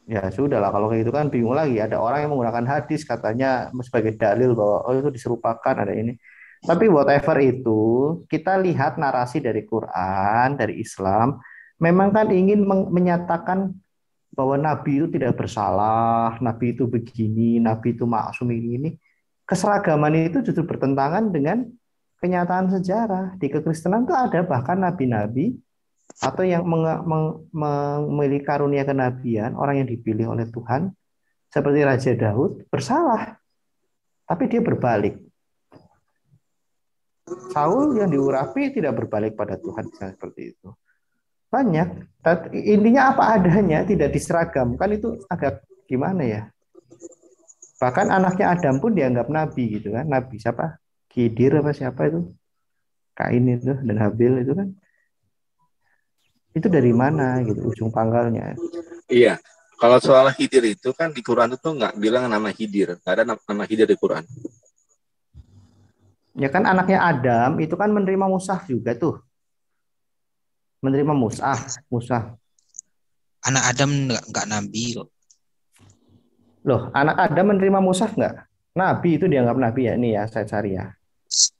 Ya sudah lah, kalau kayak gitu kan bingung lagi. Ada orang yang menggunakan hadis katanya sebagai dalil bahwa itu diserupakan ada ini. Tapi whatever itu, kita lihat narasi dari Quran, dari Islam, memang kan ingin menyatakan bahwa Nabi itu tidak bersalah, Nabi itu begini, Nabi itu maksum ini. Keseragaman itu justru bertentangan dengan kenyataan sejarah. Di kekristenan itu ada bahkan nabi-nabi atau yang memiliki karunia kenabian, orang yang dipilih oleh Tuhan, seperti Raja Daud, bersalah. Tapi dia berbalik. Saul yang diurapi tidak berbalik pada Tuhan, seperti itu. Banyak. Intinya apa adanya, tidak diseragamkan, itu agak gimana ya. Bahkan anaknya Adam pun dianggap nabi gitu kan. Nabi siapa? Khidir apa siapa itu? Kain itu dan Habil itu kan. Itu dari mana gitu ujung pangkalnya. Iya. Kalau soal Khidir itu kan di Quran itu nggak bilang nama Khidir. Nggak ada nama Khidir di Quran. Ya kan anaknya Adam itu kan menerima mushaf juga tuh. Menerima mushaf. Anak Adam nggak nabi kok. Loh, anak Adam menerima mushaf nggak? Nabi itu dianggap nabi ya. Ini ya, saya cari ya.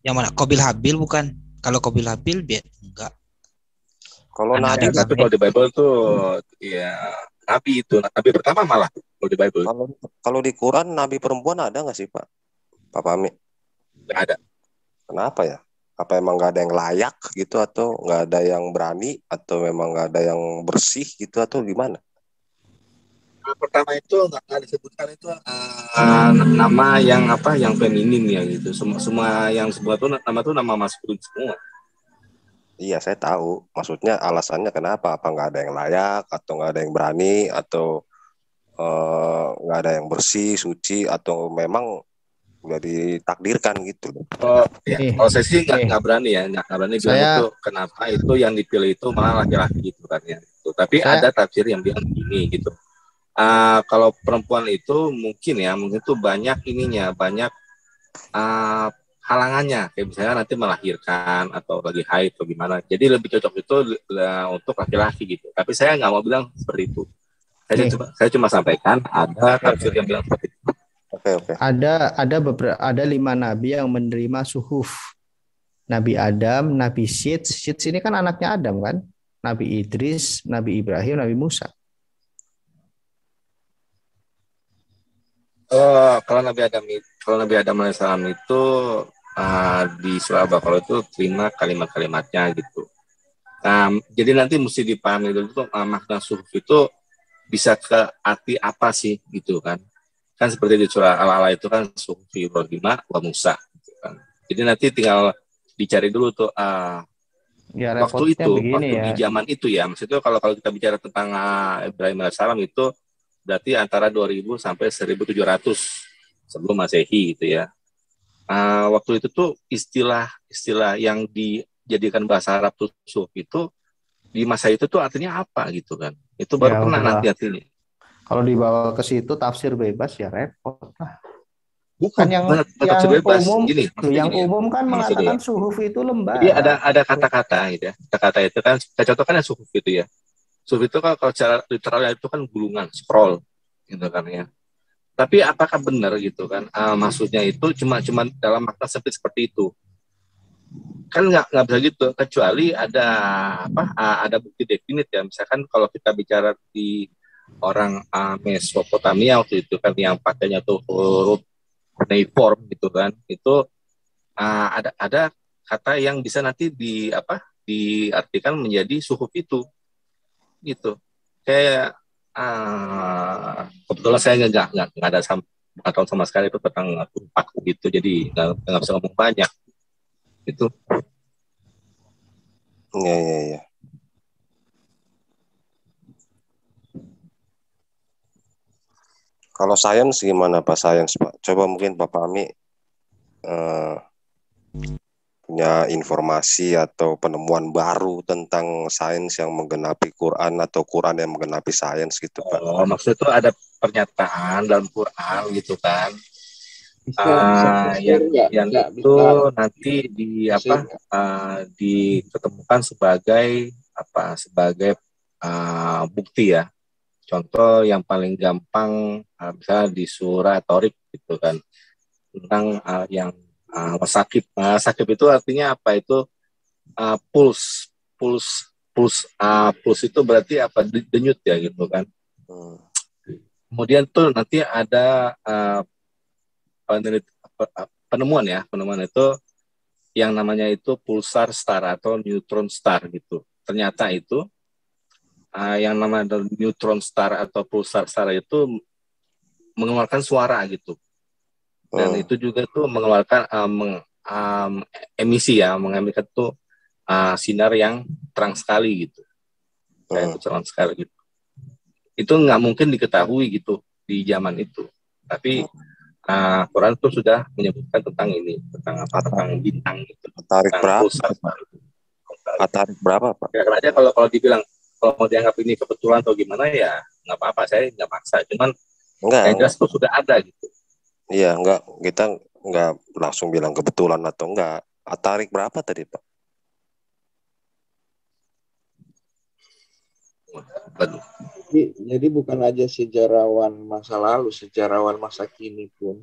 Yang mana? Qabil Habil bukan? Kalau Qabil Habil enggak. Kalau Anak nabi, Adam. Tapi kalau di Bible tuh ya nabi itu nabi pertama malah kalau di Bible. kalau di Quran nabi perempuan ada nggak sih Pak? Pak Pami? Nggak ada. Kenapa ya? Apa emang nggak ada yang layak gitu, atau nggak ada yang berani, atau memang nggak ada yang bersih gitu, atau gimana? Pertama itu nggak disebutkan itu nama yang apa yang feminin ya gitu. Semua yang semua tuh nama maskulin semua. Iya, saya tahu. Maksudnya alasannya kenapa? Apa nggak ada yang layak, atau nggak ada yang berani, atau nggak ada yang bersih, suci, atau memang udah ditakdirkan gitu loh. Kalau saya sih nggak berani ya, nggak berani bilang itu kenapa itu yang dipilih itu malah laki-laki gitu kan ya. Tapi ada tafsir yang bilang gini gitu. Kalau perempuan itu mungkin tuh banyak banyak halangannya, kayak misalnya nanti melahirkan atau lagi haid atau gimana. Jadi lebih cocok itu untuk laki-laki gitu. Tapi saya nggak mau bilang seperti itu. Saya cuma sampaikan ada tafsir yang bilang seperti itu. Oke. Ada 5 nabi yang menerima suhuf. Nabi Adam, Nabi Syeds. Syeds ini kan anaknya Adam kan? Nabi Idris, Nabi Ibrahim, Nabi Musa. Kalau Nabi Adam alaihissalam itu di surah Al-Baqarah itu terima kalimat-kalimatnya gitu. Jadi nanti mesti dipahami dulu makna suhuf itu bisa ke arti apa sih gitu kan? Kan seperti di surah Al-Alaq itu kan suhuf Ibrahim wa Musa gitu kan. Jadi nanti tinggal dicari dulu tuh waktu di zaman itu ya. Maksudnya kalau kita bicara tentang Ibrahim alaihissalam itu berarti antara 2000 sampai 1700 sebelum Masehi gitu ya. Waktu itu tuh istilah yang dijadikan bahasa Arab tuh suhuf itu di masa itu tuh artinya apa gitu kan. Itu baru kena nanti artinya. Kalau dibawa ke situ tafsir bebas ya repot lah. Bukan yang bebas. Yang umum kan mengatakan suhuf itu lembar. Jadi ada kata-kata gitu ya. Kata-kata itu kan kita contohkan yang suhuf itu ya. Suhuf itu kalau secara literal itu kan gulungan, scroll gitu kan ya. Tapi apakah benar gitu kan? Maksudnya itu cuma dalam makna sempit seperti itu. Kan nggak bisa gitu, kecuali ada bukti definit ya. Misalkan kalau kita bicara di orang Mesopotamia waktu itu kan yang pakainya tuh huruf cuneiform gitu kan, itu ada kata yang bisa nanti diartikan menjadi suhuf itu gitu. Kayak kebetulan saya nggak ada atau sama sekali itu tentang paku gitu, jadi nggak bisa ngomong banyak itu. Iya. Kalau sains gimana Pak? Sains Pak, coba mungkin Pak Pami punya informasi atau penemuan baru tentang sains yang menggenapi Quran atau Quran yang menggenapi sains gitu Pak. Maksud itu ada pernyataan dalam Quran gitu kan. Yang itu nanti diketemukan sebagai bukti ya. Contoh yang paling gampang misalnya di surah Torik gitu kan, tentang yang wasakib. Sakib itu artinya apa? Itu puls itu berarti apa? Denyut ya gitu kan. Kemudian tuh nanti ada penemuan itu yang namanya itu pulsar star atau neutron star gitu. Ternyata itu yang namanya neutron star atau pulsar star itu mengeluarkan suara gitu, dan itu juga tuh mengeluarkan emisi ya, mengambilkan tuh sinar yang terang sekali gitu. Kayak itu terang sekali gitu. Itu nggak mungkin diketahui gitu di zaman itu. Tapi Quran tuh sudah menyebutkan tentang ini, tentang apa? Tentang bintang gitu. Tarik Tentang berapa? pulsar. Tarik berapa, Pak? Kira-kira aja kalau dibilang kalau mau dianggap ini kebetulan atau gimana ya nggak apa-apa, saya nggak maksa. Cuman yang jelas tuh sudah ada gitu. Iya, kita nggak langsung bilang kebetulan atau enggak. Tarik berapa tadi, Pak? Jadi bukan aja sejarawan masa lalu, sejarawan masa kini pun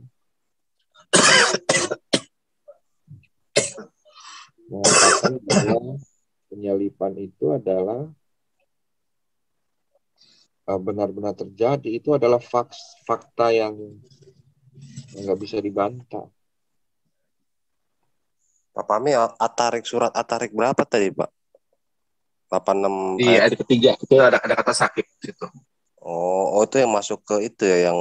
mengatakan bahwa penyalipan itu adalah benar-benar terjadi. Itu adalah fakta yang nggak bisa dibantah. Pak Pami, surat At-Tarik berapa tadi, Pak? 86 di ayat ketiga itu ada kata sakit situ. Oh, itu yang masuk ke itu ya, yang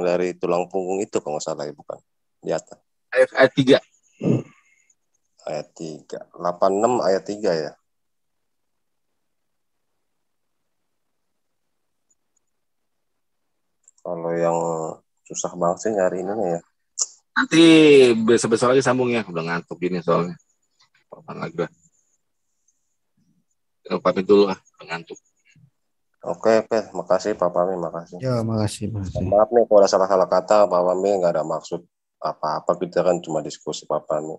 dari tulang punggung itu kalau nggak salah ya, bukan? Di atas. Ayat 3. Ayat 3. 86 ayat 3 ya. Kalau yang susah banget sih nyari ini ya. Nanti besok lagi sambung ya, udah ngantuk ini soalnya. Kapan lagi lah. Pamit dulu lah, ngantuk. Oke, makasih Pak Pami, makasih. Ya, makasih. Maaf nih kalau ada salah-salah kata, Pak Pami nggak ada maksud apa-apa, kita kan cuma diskusi Pak Pami.